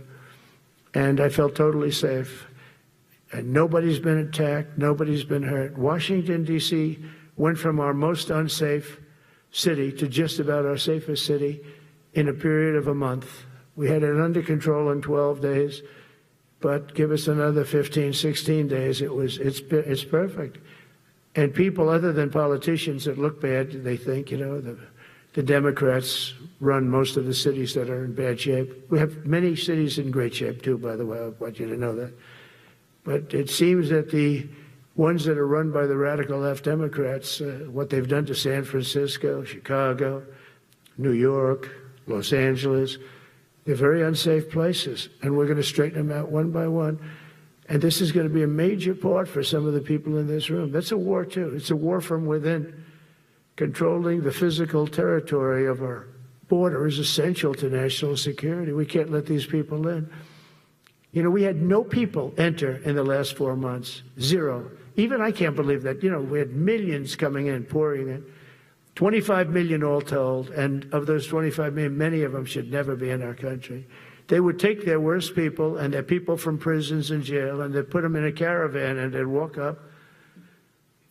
And I felt totally safe. And nobody's been attacked. Nobody's been hurt. Washington, D.C. went from our most unsafe city to just about our safest city in a period of a month. We had it under control in 12 days, but give us another 15, 16 days. It's perfect. And people other than politicians that look bad, they think, the Democrats run most of the cities that are in bad shape. We have many cities in great shape, too, by the way. I want you to know that. But it seems that the ones that are run by the radical left Democrats, what they've done to San Francisco, Chicago, New York, Los Angeles, they're very unsafe places. And we're going to straighten them out one by one. And this is going to be a major part for some of the people in this room. That's a war, too. It's a war from within. Controlling the physical territory of our border is essential to national security. We can't let these people in. We had no people enter in the last 4 months. 0. Even I can't believe that. We had millions coming in, pouring in. 25 million all told. And of those 25 million, many of them should never be in our country. They would take their worst people and their people from prisons and jail, and they'd put them in a caravan and they'd walk up.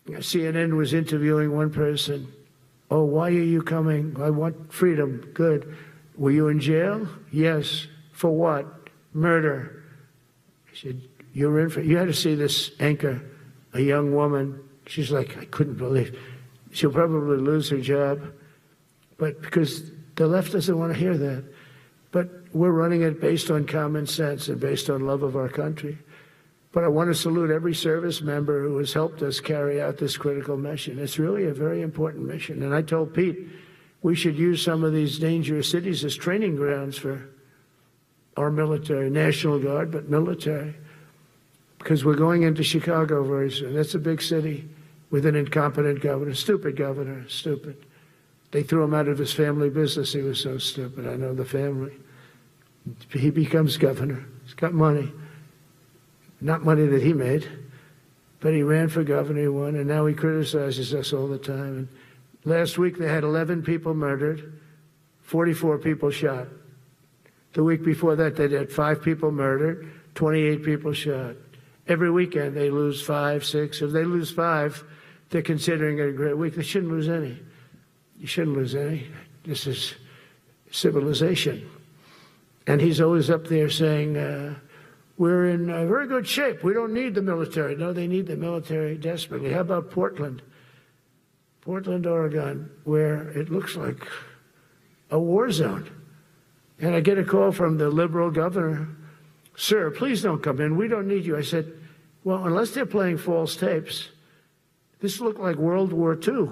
CNN was interviewing one person. Oh, why are you coming? I want freedom. Good. Were you in jail? Yes. For what? Murder. I said, you're in for, you had to see this anchor, a young woman. She's like, I couldn't believe. She'll probably lose her job. But because the left doesn't want to hear that. But we're running it based on common sense and based on love of our country. But I want to salute every service member who has helped us carry out this critical mission. It's really a very important mission. And I told Pete, we should use some of these dangerous cities as training grounds for our military, National Guard, but military. Because we're going into Chicago very soon. That's a big city with an incompetent governor, stupid governor, stupid. They threw him out of his family business. He was so stupid. I know the family. He becomes governor. He's got money. Not money that he made, but he ran for governor, he won, and now he criticizes us all the time. And last week they had 11 people murdered, 44 people shot. The week before that they had 5 people murdered, 28 people shot. Every weekend they lose 5, 6. If they lose 5, they're considering it a great week. They shouldn't lose any. You shouldn't lose any. This is civilization. And he's always up there saying, we're in very good shape. We don't need the military. No, they need the military desperately. How about Portland? Portland, Oregon, where it looks like a war zone. And I get a call from the liberal governor. Sir, please don't come in. We don't need you. I said, well, unless they're playing false tapes, this looked like World War II.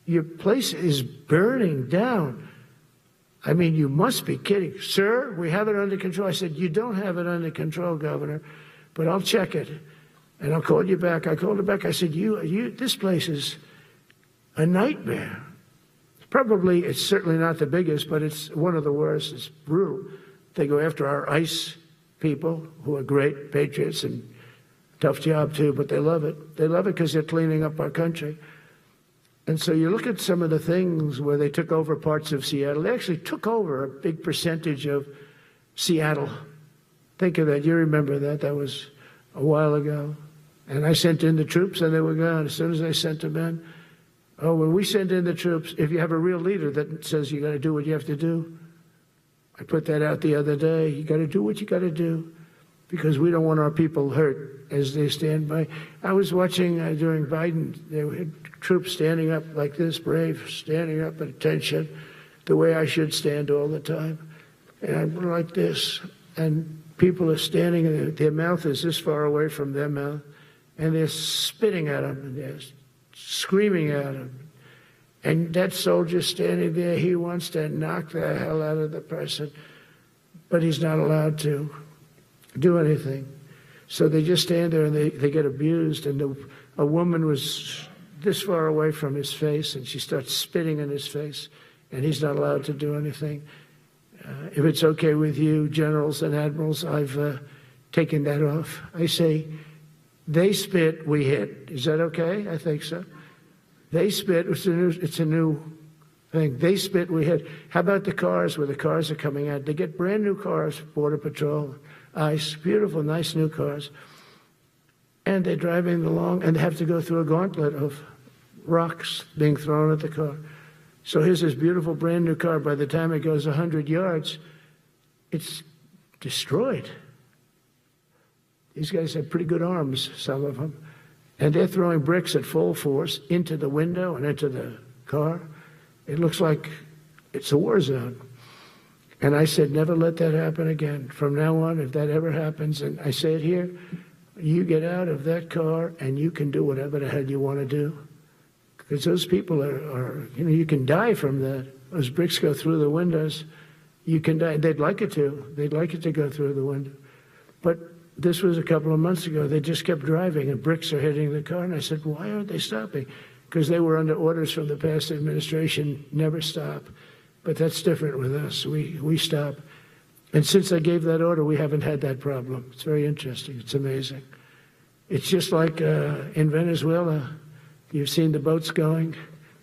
Your place is burning down. I mean, you must be kidding. Sir, we have it under control. I said, you don't have it under control, Governor, but I'll check it, and I'll call you back. I called her back. I said, this place is a nightmare. It's certainly not the biggest, but it's one of the worst. It's brutal. They go after our ICE people, who are great patriots and tough job, too, but they love it. They love it because they're cleaning up our country. And so you look at some of the things where they took over parts of Seattle. They actually took over a big percentage of Seattle. Think of that. You remember that. That was a while ago. And I sent in the troops, and they were gone. As soon as I sent them in, when we send in the troops, if you have a real leader that says you got to do what you have to do, I put that out the other day. You got to do what you got to do, because we don't want our people hurt as they stand by. I was watching during Biden, there were troops standing up like this, brave, standing up at attention, the way I should stand all the time. And I'm like this, and people are standing, and their mouth is this far away from their mouth, and they're spitting at them, and they're screaming at them. And that soldier standing there, he wants to knock the hell out of the person, but he's not allowed to do anything. So they just stand there and they get abused. And a woman was this far away from his face, and she starts spitting in his face, and he's not allowed to do anything. If it's okay with you, generals and admirals, I've taken that off. I say, they spit, we hit. Is that okay? I think so. They spit, it's a new thing. They spit, we hit. How about the cars, where the cars are coming out? They get brand new cars, Border Patrol, ICE, beautiful, nice new cars. And they're driving along, and they have to go through a gauntlet of rocks being thrown at the car. So here's this beautiful brand new car. By the time it goes 100 yards, it's destroyed. These guys have pretty good arms, some of them. And they're throwing bricks at full force into the window and into the car. It looks like it's a war zone. And I said, never let that happen again. From now on, if that ever happens, and I say it here, you get out of that car and you can do whatever the hell you want to do. Because those people are, you can die from that. Those bricks go through the windows. You can die. They'd like it to. They'd like it to go through the window. But this was a couple of months ago. They just kept driving, and bricks are hitting the car. And I said, why aren't they stopping? Because they were under orders from the past administration, never stop. But that's different with us. We stop. And since I gave that order, we haven't had that problem. It's very interesting. It's amazing. It's just like in Venezuela. You've seen the boats going.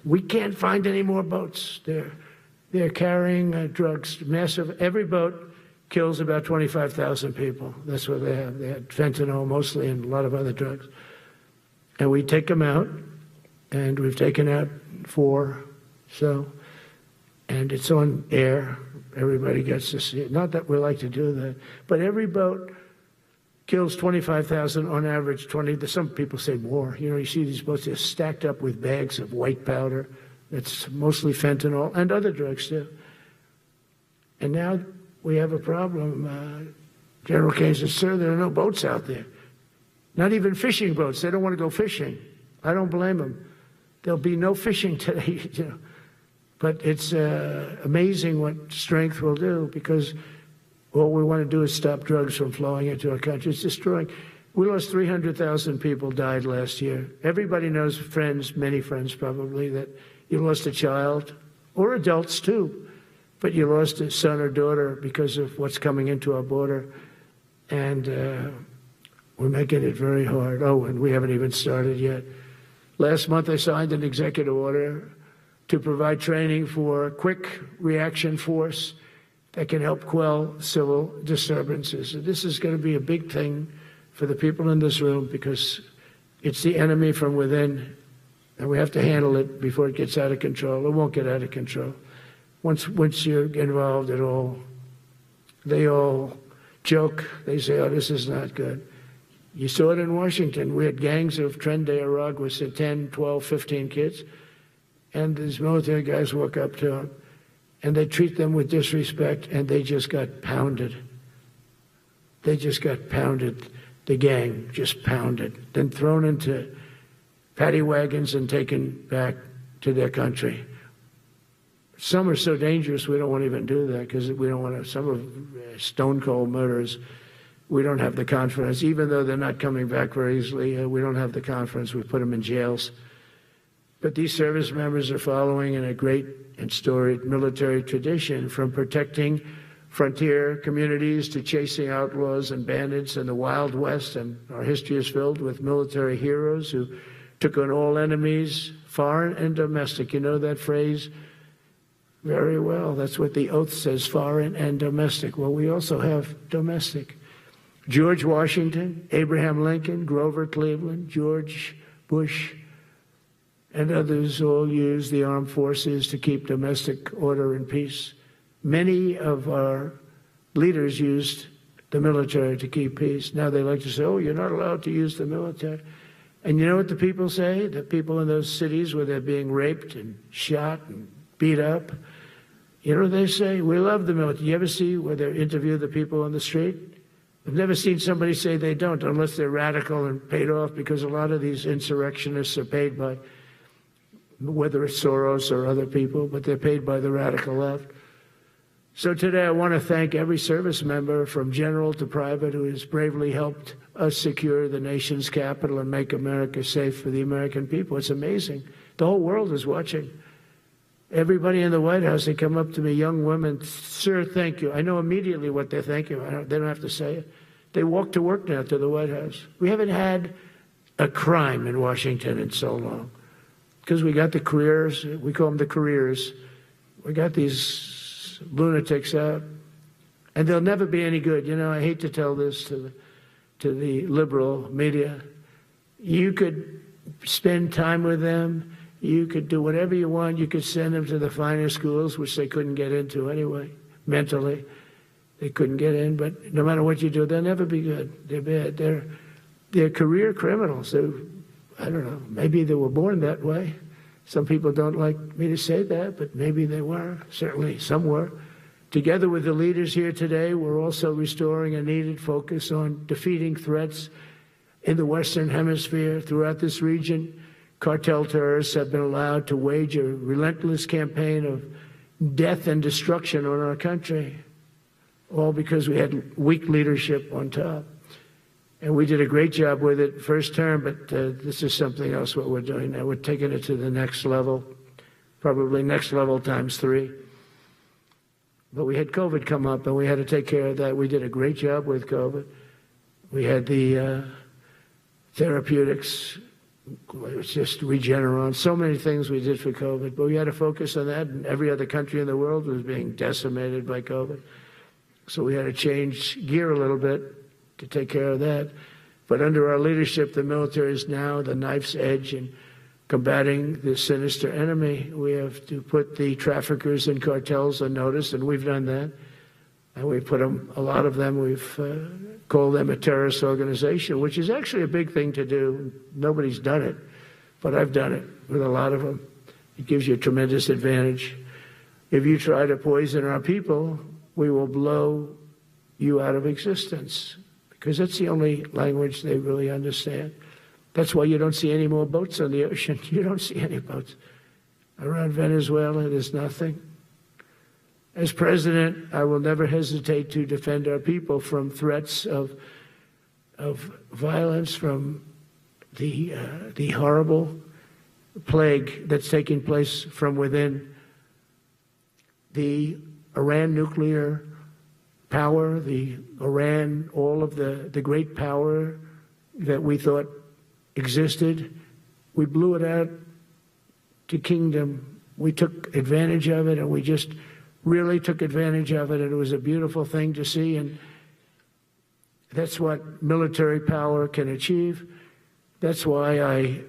We can't find any more boats. They're carrying drugs, massive. Every boat kills about 25,000 people. That's what they have. They had fentanyl mostly and a lot of other drugs. And we take them out, and we've taken out 4. And it's on air. Everybody gets to see it. Not that we like to do that, but every boat kills 25,000 on average. 20. Some people say more. You see these boats, they're stacked up with bags of white powder. That's mostly fentanyl and other drugs too. And now we have a problem. General Caine says, sir, there are no boats out there. Not even fishing boats. They don't want to go fishing. I don't blame them. There'll be no fishing today. But it's amazing what strength will do, because all we want to do is stop drugs from flowing into our country. It's destroying. We lost 300,000 people died last year. Everybody knows friends, many friends probably, that you lost a child, or adults too, but you lost a son or daughter because of what's coming into our border. And we're making it very hard. Oh, and we haven't even started yet. Last month I signed an executive order to provide training for a quick reaction force that can help quell civil disturbances. And this is going to be a big thing for the people in this room, because it's the enemy from within, and we have to handle it before it gets out of control. It won't get out of control. Once you're involved at all, they all joke. They say, oh, this is not good. You saw it in Washington. We had gangs of Tren de Aragua with 10, 12, 15 kids, and these military guys walk up to them, and they treat them with disrespect, and they just got pounded. They just got pounded. The gang just pounded, then thrown into paddy wagons and taken back to their country. Some are so dangerous we don't want to even do that, because we don't want to. Some are stone cold murderers. We don't have the confidence, even though they're not coming back very easily. We don't have the confidence. We put them in jails. But these service members are following in a great and storied military tradition, from protecting frontier communities to chasing outlaws and bandits in the Wild West. And our history is filled with military heroes who took on all enemies, foreign and domestic. You know that phrase very well. That's what the oath says, foreign and domestic. Well, we also have domestic. George Washington, Abraham Lincoln, Grover Cleveland, George Bush, and others all used the armed forces to keep domestic order and peace. Many of our leaders used the military to keep peace. Now they like to say, oh, you're not allowed to use the military. And you know what the people say? The people in those cities where they're being raped and shot and beat up, you know what they say? We love the military. You ever see where they interview the people on the street? I've never seen somebody say they don't, unless they're radical and paid off, because a lot of these insurrectionists are paid by, whether it's Soros or other people, but they're paid by the radical left. So today I want to thank every service member from general to private who has bravely helped us secure the nation's capital and make America safe for the American people. It's amazing. The whole world is watching. Everybody in the White House, they come up to me, young women, sir, thank you. I know immediately what they thank you. They don't have to say it. They walk to work now to the White House. We haven't had a crime in Washington in so long because we got the careers. We call them the careers. We got these lunatics out, and they'll never be any good. You know, I hate to tell this to the liberal media. You could spend time with them. You could do whatever you want. You could send them to the finer schools, which they couldn't get into anyway. Mentally, they couldn't get in. But no matter what you do, they'll never be good. They're bad. They're career criminals. I don't know. Maybe they were born that way. Some people don't like me to say that, but maybe they were. Certainly, some were. Together with the leaders here today, we're also restoring a needed focus on defeating threats in the Western Hemisphere. Throughout this region, cartel terrorists have been allowed to wage a relentless campaign of death and destruction on our country, all because we had weak leadership on top. And we did a great job with it first term, but this is something else what we're doing now. We're taking it to the next level, probably next level times 3. But we had COVID come up, and we had to take care of that. We did a great job with COVID. We had the therapeutics. It was just Regeneron, so many things we did for COVID, but we had to focus on that, and every other country in the world was being decimated by COVID. So we had to change gear a little bit to take care of that. But under our leadership, the military is now the knife's edge in combating this sinister enemy. We have to put the traffickers and cartels on notice, and we've done that. And we put them, a lot of them, we've called them a terrorist organization, which is actually a big thing to do. Nobody's done it, but I've done it with a lot of them. It gives you a tremendous advantage. If you try to poison our people, we will blow you out of existence, because that's the only language they really understand. That's why you don't see any more boats on the ocean. You don't see any boats. Around Venezuela, there's nothing. As president, I will never hesitate to defend our people from threats of violence, from the horrible plague that's taking place from within. The Iran nuclear power, the Iran, all of the great power that we thought existed, we blew it out to kingdom. We took advantage of it, and we just really took advantage of it, and it was a beautiful thing to see, and that's what military power can achieve. That's why I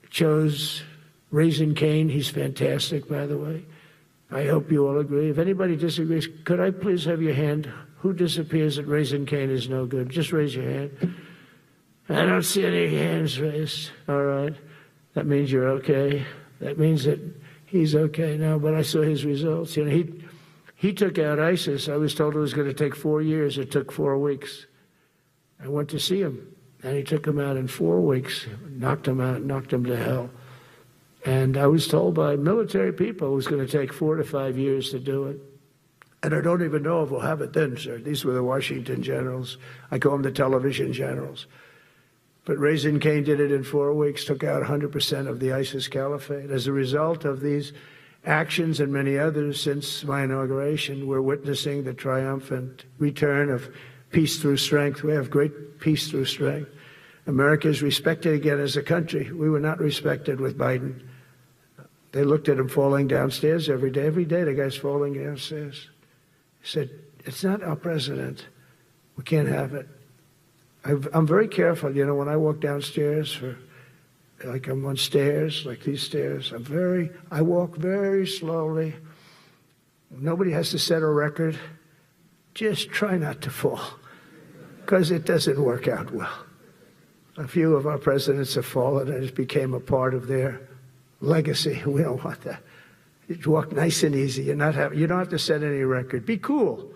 chose raising Caine. He's fantastic, by the way. I hope you all agree. If anybody disagrees, could I please have your hand? Who disappears that raising Caine is no good? Just raise your hand. I don't see any hands raised. All right. That means you're okay. That means that he's okay now, but I saw his results. You know, he took out ISIS. I was told it was going to take 4 years. It took 4 weeks. I went to see him, and he took him out in 4 weeks, knocked him out, knocked him to hell. And I was told by military people it was going to take 4 to 5 years to do it. And I don't even know if we'll have it then, sir. These were the Washington generals. I call them the television generals. But raising Caine did it in 4 weeks, took out 100% of the ISIS caliphate. As a result of these actions and many others since my inauguration, we're witnessing the triumphant return of peace through strength. We have great peace through strength. America is respected again as a country. We were not respected with Biden. They looked at him falling downstairs every day. Every day the guy's falling downstairs. He said, it's not our president. We can't have it. I'm very careful, you know, when I walk downstairs like I'm on stairs, like these stairs, I walk very slowly. Nobody has to set a record. Just try not to fall, because it doesn't work out well. A few of our presidents have fallen, and it became a part of their legacy. We don't want that. You walk nice and easy. You don't have to set any record. Be cool.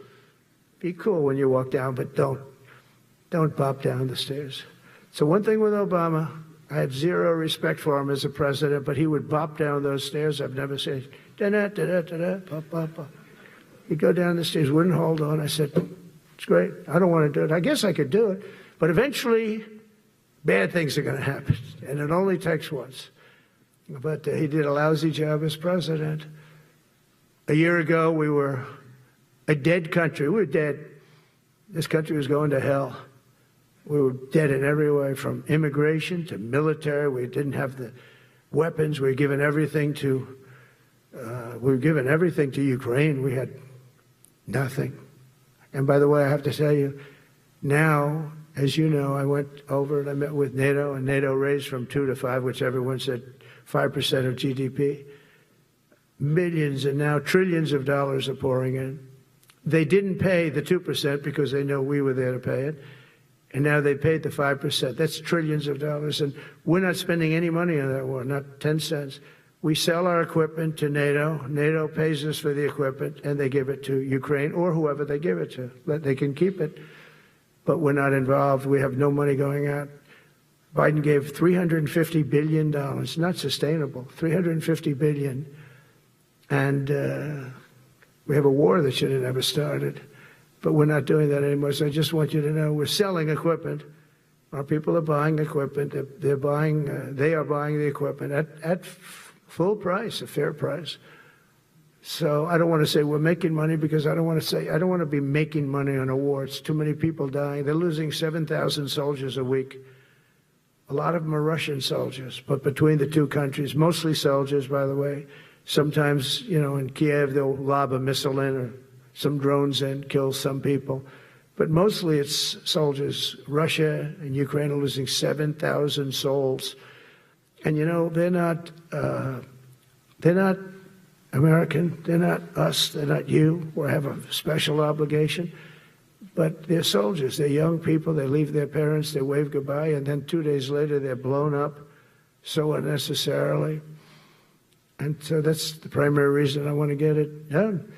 Be cool when you walk down, but don't bop down the stairs. So one thing with Obama, I had zero respect for him as a president, but he would bop down those stairs. I've never said, da-da-da-da-da-da, bop, bop, bop. He'd go down the stairs, wouldn't hold on. I said, it's great. I don't want to do it. I guess I could do it. But eventually, bad things are going to happen, and it only takes once. But he did a lousy job as president. A year ago, we were a dead country. We were dead. This country was going to hell. We were dead in every way, from immigration to military. We didn't have the weapons. We were given everything to Ukraine. We had nothing. And by the way, I have to tell you, now, as you know, I went over and I met with NATO, and NATO raised from 2 to 5, which everyone said 5% of GDP. Millions and now trillions of dollars are pouring in. They didn't pay the 2% because they know we were there to pay it. And now they paid the 5%. That's trillions of dollars. And we're not spending any money on that war, not 10 cents. We sell our equipment to NATO. NATO pays us for the equipment, and they give it to Ukraine or whoever they give it to. They can keep it, but we're not involved. We have no money going out. Biden gave $350 billion. Not sustainable, $350 billion. And we have a war that should have never started. But we're not doing that anymore. So I just want you to know we're selling equipment. Our people are buying equipment. They are buying the equipment at full price, a fair price. So I don't want to say we're making money, because I don't want to be making money on a war. It's too many people dying. They're losing 7,000 soldiers a week. A lot of them are Russian soldiers, but between the two countries, mostly soldiers, by the way. Sometimes, you know, in Kiev, they'll lob a missile in, or some drones in, kill some people. But mostly it's soldiers. Russia and Ukraine are losing 7,000 souls. And, you know, they're not American. They're not us. They're not you. We have a special obligation. But they're soldiers. They're young people. They leave their parents. They wave goodbye. And then 2 days later, they're blown up so unnecessarily. And so that's the primary reason I want to get it done.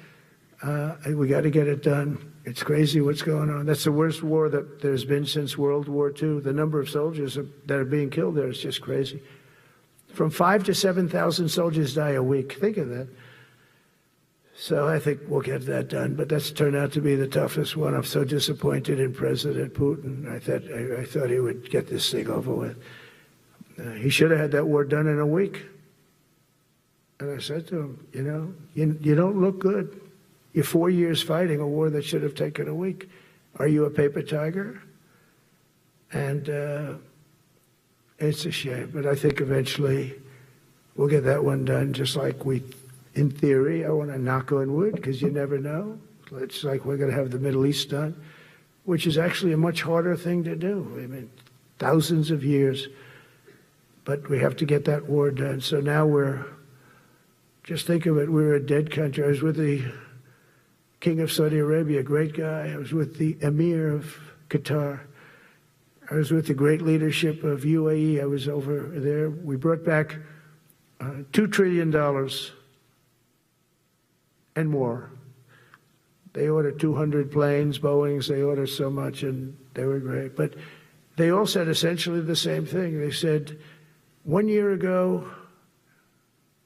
We got to get it done. It's crazy what's going on. That's the worst war that there's been since World War II. The number of soldiers that are being killed there is just crazy. From 5,000 to 7,000 soldiers die a week. Think of that. So I think we'll get that done. But that's turned out to be the toughest one. I'm so disappointed in President Putin. I thought he would get this thing over with. He should have had that war done in a week. And I said to him, you know, you don't look good. You're 4 years fighting a war that should have taken a week. Are you a paper tiger? And it's a shame. But I think eventually we'll get that one done, just like in theory, I want to knock on wood, because you never know. It's like we're going to have the Middle East done, which is actually a much harder thing to do. I mean, thousands of years. But we have to get that war done. So now just think of it, we're a dead country. I was with the King of Saudi Arabia, a great guy. I was with the Emir of Qatar. I was with the great leadership of UAE. I was over there. We brought back $2 trillion and more. They ordered 200 planes, Boeings. They ordered so much, and they were great. But they all said essentially the same thing. They said, 1 year ago,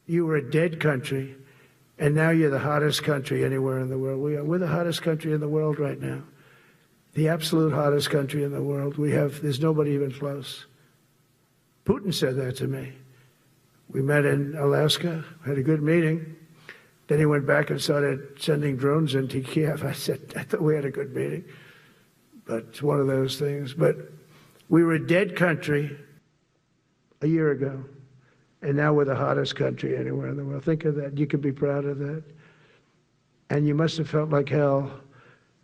you were a dead country, and now you're the hottest country anywhere in the world. We're the hottest country in the world right now. The absolute hottest country in the world. There's nobody even close. Putin said that to me. We met in Alaska, had a good meeting. Then he went back and started sending drones into Kiev. I thought we had a good meeting. But it's one of those things. But we were a dead country a year ago. And now we're the hottest country anywhere in the world. Think of that. You can be proud of that. And you must have felt like hell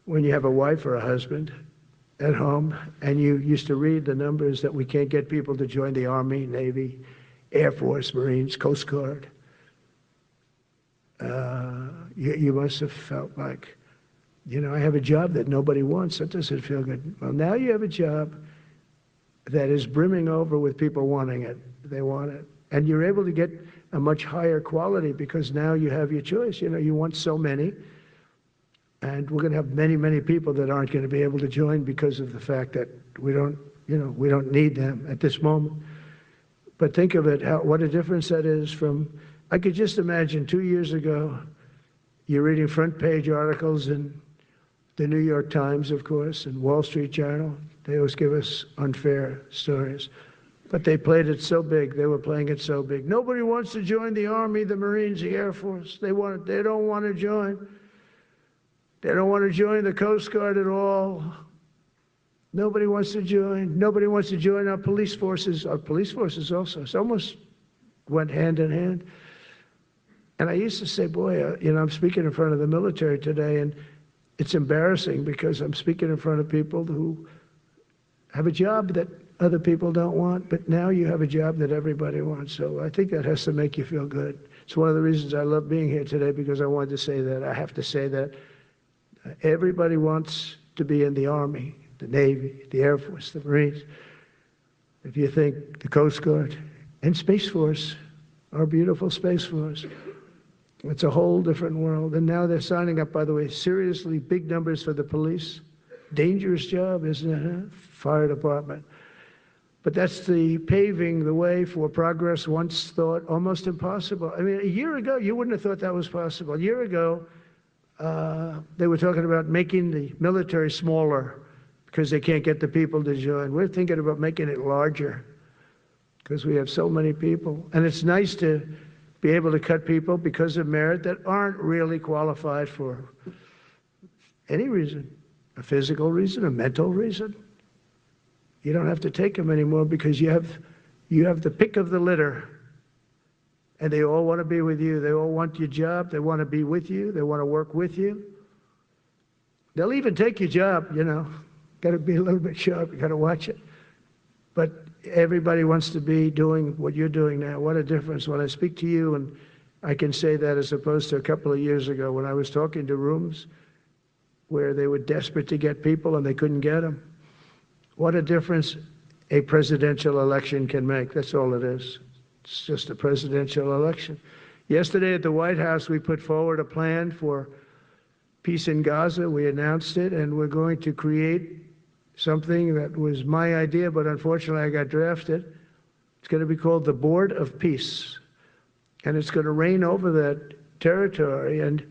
when you have a wife or a husband at home, and you used to read the numbers that we can't get people to join the Army, Navy, Air Force, Marines, Coast Guard. You must have felt like, I have a job that nobody wants. That doesn't feel good. Well, now you have a job that is brimming over with people wanting it. They want it. And you're able to get a much higher quality because now you have your choice. You want so many. And we're going to have many, many people that aren't going to be able to join because of the fact that we don't need them at this moment. But think of it, what a difference that is from, I could just imagine 2 years ago, you're reading front page articles in the New York Times, of course, and Wall Street Journal. They always give us unfair stories. But they played it so big. They were playing it so big. Nobody wants to join the Army, the Marines, the Air Force. They don't want to join. They don't want to join the Coast Guard at all. Nobody wants to join. Nobody wants to join our police forces. Our police forces also. It's almost went hand in hand. And I used to say, boy, I'm speaking in front of the military today, and it's embarrassing because I'm speaking in front of people who have a job that other people don't want, but now you have a job that everybody wants. So I think that has to make you feel good. It's one of the reasons I love being here today, because I wanted to say that. I have to say that everybody wants to be in the Army, the Navy, the Air Force, the Marines. If you think the Coast Guard and Space Force, our beautiful Space Force, it's a whole different world. And now they're signing up, by the way, seriously big numbers for the police. Dangerous job, isn't it? Huh? Fire department. But that's the paving the way for progress once thought almost impossible. I mean, a year ago, you wouldn't have thought that was possible. A year ago, they were talking about making the military smaller because they can't get the people to join. We're thinking about making it larger because we have so many people. And it's nice to be able to cut people because of merit that aren't really qualified for any reason, a physical reason, a mental reason. You don't have to take them anymore because you have the pick of the litter, and they all want to be with you. They all want your job. They want to be with you. They want to work with you. They'll even take your job, Got to be a little bit sharp. You got to watch it. But everybody wants to be doing what you're doing now. What a difference. When I speak to you, and I can say that as opposed to a couple of years ago when I was talking to rooms where they were desperate to get people and they couldn't get them. What a difference a presidential election can make. That's all it is. It's just a presidential election. Yesterday at the White House, we put forward a plan for peace in Gaza. We announced it, and we're going to create something that was my idea, but unfortunately I got drafted. It's going to be called the Board of Peace, and it's going to reign over that territory, and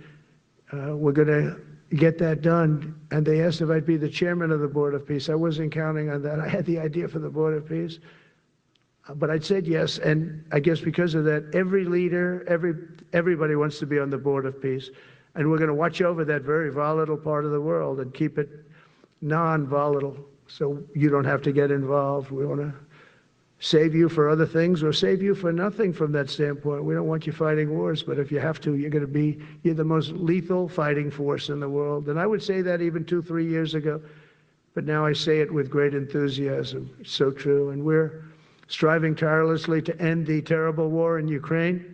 we're going to get that done. And they asked if I'd be the chairman of the Board of Peace. I wasn't counting on that. I had the idea for the Board of Peace, but I said yes, and I guess because of that, every leader, everybody wants to be on the Board of Peace, and we're going to watch over that very volatile part of the world and keep it non-volatile, so you don't have to get involved. We want to save you for other things or save you for nothing from that standpoint. We don't want you fighting wars, but if you have to, you're the most lethal fighting force in the world. And I would say that even 2-3 years ago, but now I say it with great enthusiasm. It's so true. And we're striving tirelessly to end the terrible war in Ukraine.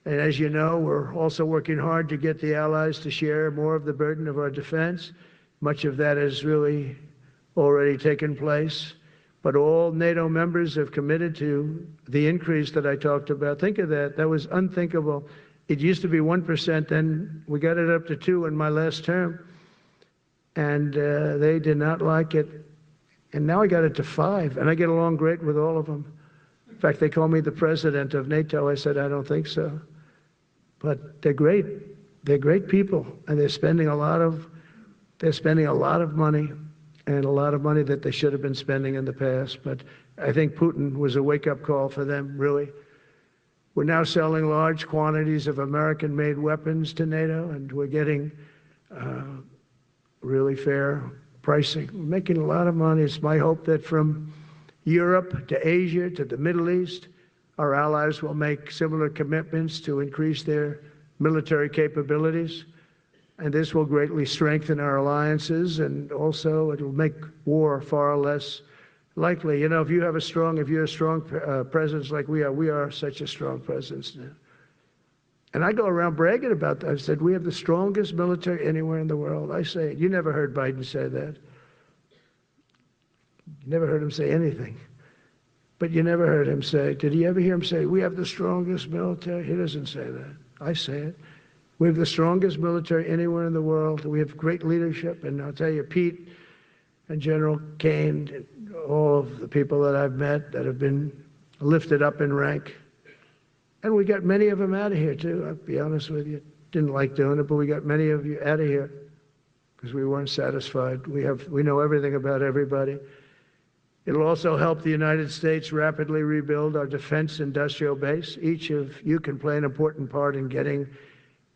And as you know, we're also working hard to get the allies to share more of the burden of our defense. Much of that has really already taken place. But all NATO members have committed to the increase that I talked about. Think of that. That was unthinkable. It used to be 1%, then we got it up to 2% in my last term. And they did not like it. And now I got it to 5%, and I get along great with all of them. In fact, they call me the president of NATO. I said, I don't think so. But they're great. They're great people, and they're spending a lot of money, and a lot of money that they should have been spending in the past. But I think Putin was a wake-up call for them, really. We're now selling large quantities of American-made weapons to NATO, and we're getting really fair pricing. We're making a lot of money. It's my hope that from Europe to Asia to the Middle East, our allies will make similar commitments to increase their military capabilities. And this will greatly strengthen our alliances, and also it'll make war far less likely. You know, if you're a strong presence like we are such a strong presence now. And I go around bragging about that. I said, we have the strongest military anywhere in the world. I say it. You never heard Biden say that. You never heard him say anything. But you never heard him say, did you ever hear him say, we have the strongest military? He doesn't say that. I say it. We have the strongest military anywhere in the world. We have great leadership. And I'll tell you, Pete and General Caine, all of the people that I've met that have been lifted up in rank. And we got many of them out of here, too. I'll be honest with you. Didn't like doing it, but we got many of you out of here because we weren't satisfied. We know everything about everybody. It'll also help the United States rapidly rebuild our defense industrial base. Each of you can play an important part in getting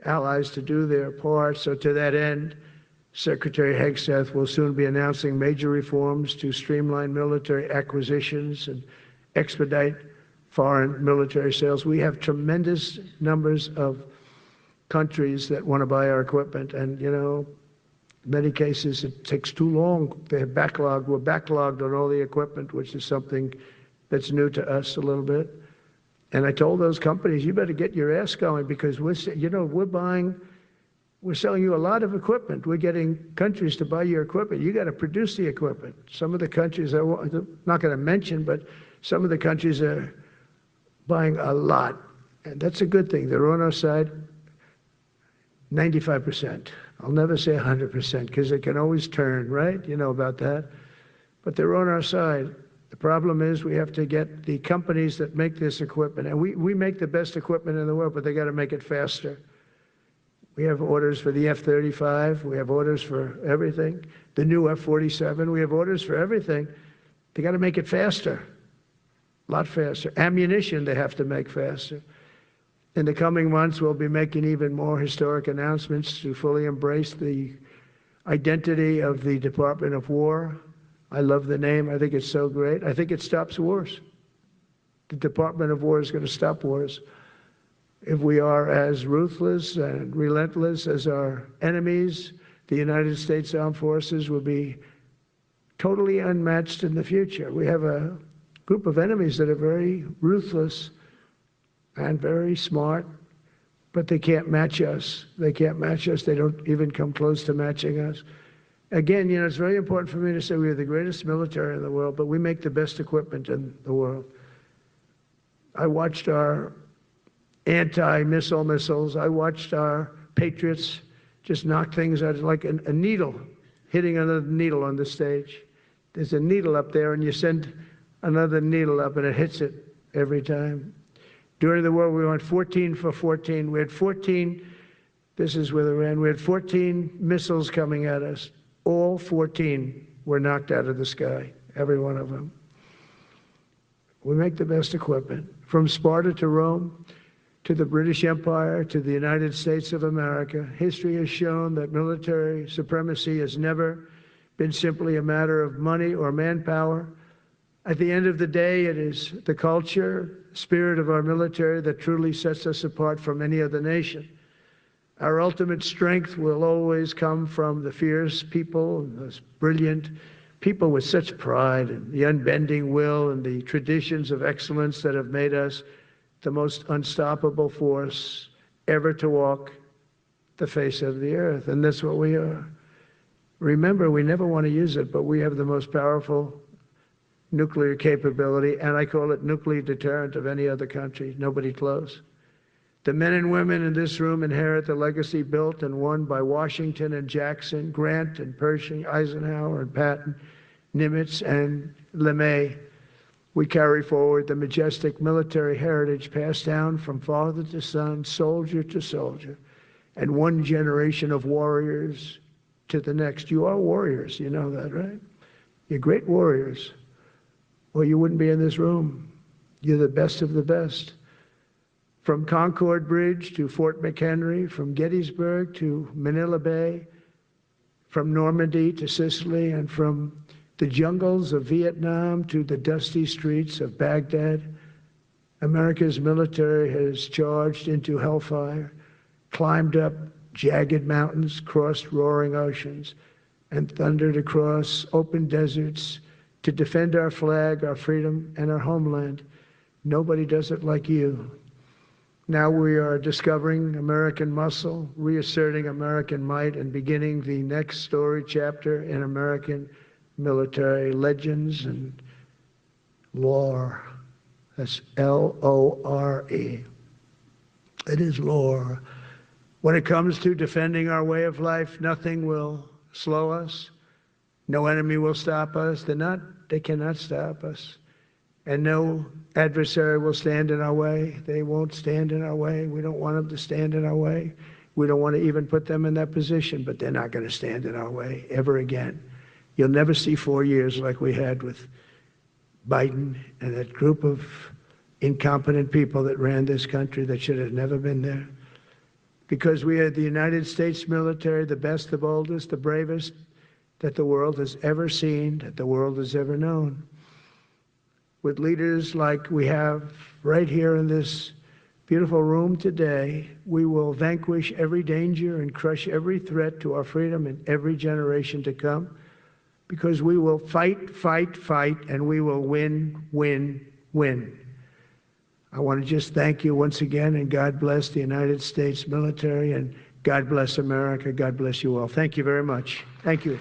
allies to do their part. So to that end, Secretary Hegseth will soon be announcing major reforms to streamline military acquisitions and expedite foreign military sales. We have tremendous numbers of countries that want to buy our equipment, and, you know, in many cases it takes too long. They're backlogged. We're backlogged on all the equipment, which is something that's new to us a little bit. And I told those companies, you better get your ass going, because we're selling you a lot of equipment. We're getting countries to buy your equipment. You got to produce the equipment. Some of the countries, I'm not going to mention, but some of the countries are buying a lot. And that's a good thing. They're on our side 95%. I'll never say 100% because it can always turn, right? You know about that. But they're on our side. The problem is we have to get the companies that make this equipment, and we make the best equipment in the world, but they got to make it faster. We have orders for the F-35. We have orders for everything. The new F-47. We have orders for everything. They got to make it faster, a lot faster. Ammunition they have to make faster. In the coming months, we'll be making even more historic announcements to fully embrace the identity of the Department of War. I love the name. I think it's so great. I think it stops wars. The Department of War is going to stop wars. If we are as ruthless and relentless as our enemies, the United States Armed Forces will be totally unmatched in the future. We have a group of enemies that are very ruthless and very smart, but they can't match us. They can't match us. They don't even come close to matching us. Again, you know, it's very important for me to say we are the greatest military in the world, but we make the best equipment in the world. I watched our anti-missile missiles. I watched our Patriots just knock things out like a needle, hitting another needle on the stage. There's a needle up there, and you send another needle up, and it hits it every time. During the war, we went 14 for 14. We had 14, this is with Iran, we had 14 missiles coming at us. All 14 were knocked out of the sky, every one of them. We make the best equipment. From Sparta to Rome, to the British Empire, to the United States of America, history has shown that military supremacy has never been simply a matter of money or manpower. At the end of the day, it is the culture, spirit of our military that truly sets us apart from any other nation. Our ultimate strength will always come from the fierce people, those brilliant people with such pride and the unbending will and the traditions of excellence that have made us the most unstoppable force ever to walk the face of the earth. And that's what we are. Remember, we never want to use it, but we have the most powerful nuclear capability, and I call it nuclear deterrent of any other country. Nobody close. The men and women in this room inherit the legacy built and won by Washington and Jackson, Grant and Pershing, Eisenhower and Patton, Nimitz and LeMay. We carry forward the majestic military heritage passed down from father to son, soldier to soldier, and one generation of warriors to the next. You are warriors, you know that, right? You're great warriors, or you wouldn't be in this room. You're the best of the best. From Concord Bridge to Fort McHenry, from Gettysburg to Manila Bay, from Normandy to Sicily, and from the jungles of Vietnam to the dusty streets of Baghdad, America's military has charged into hellfire, climbed up jagged mountains, crossed roaring oceans, and thundered across open deserts to defend our flag, our freedom, and our homeland. Nobody does it like you. Now we are discovering American muscle, reasserting American might, and beginning the next story chapter in American military legends and lore. That's L-O-R-E. It is lore. When it comes to defending our way of life, nothing will slow us. No enemy will stop us. They cannot stop us. And no adversary will stand in our way. They won't stand in our way. We don't want them to stand in our way. We don't want to even put them in that position, but they're not going to stand in our way ever again. You'll never see 4 years like we had with Biden and that group of incompetent people that ran this country that should have never been there. Because we had the United States military, the best, the boldest, the bravest that the world has ever seen, that the world has ever known. With leaders like we have right here in this beautiful room today, we will vanquish every danger and crush every threat to our freedom in every generation to come, because we will fight, fight, fight, and we will win, win, win. I want to just thank you once again, and God bless the United States military, and God bless America. God bless you all. Thank you very much. Thank you.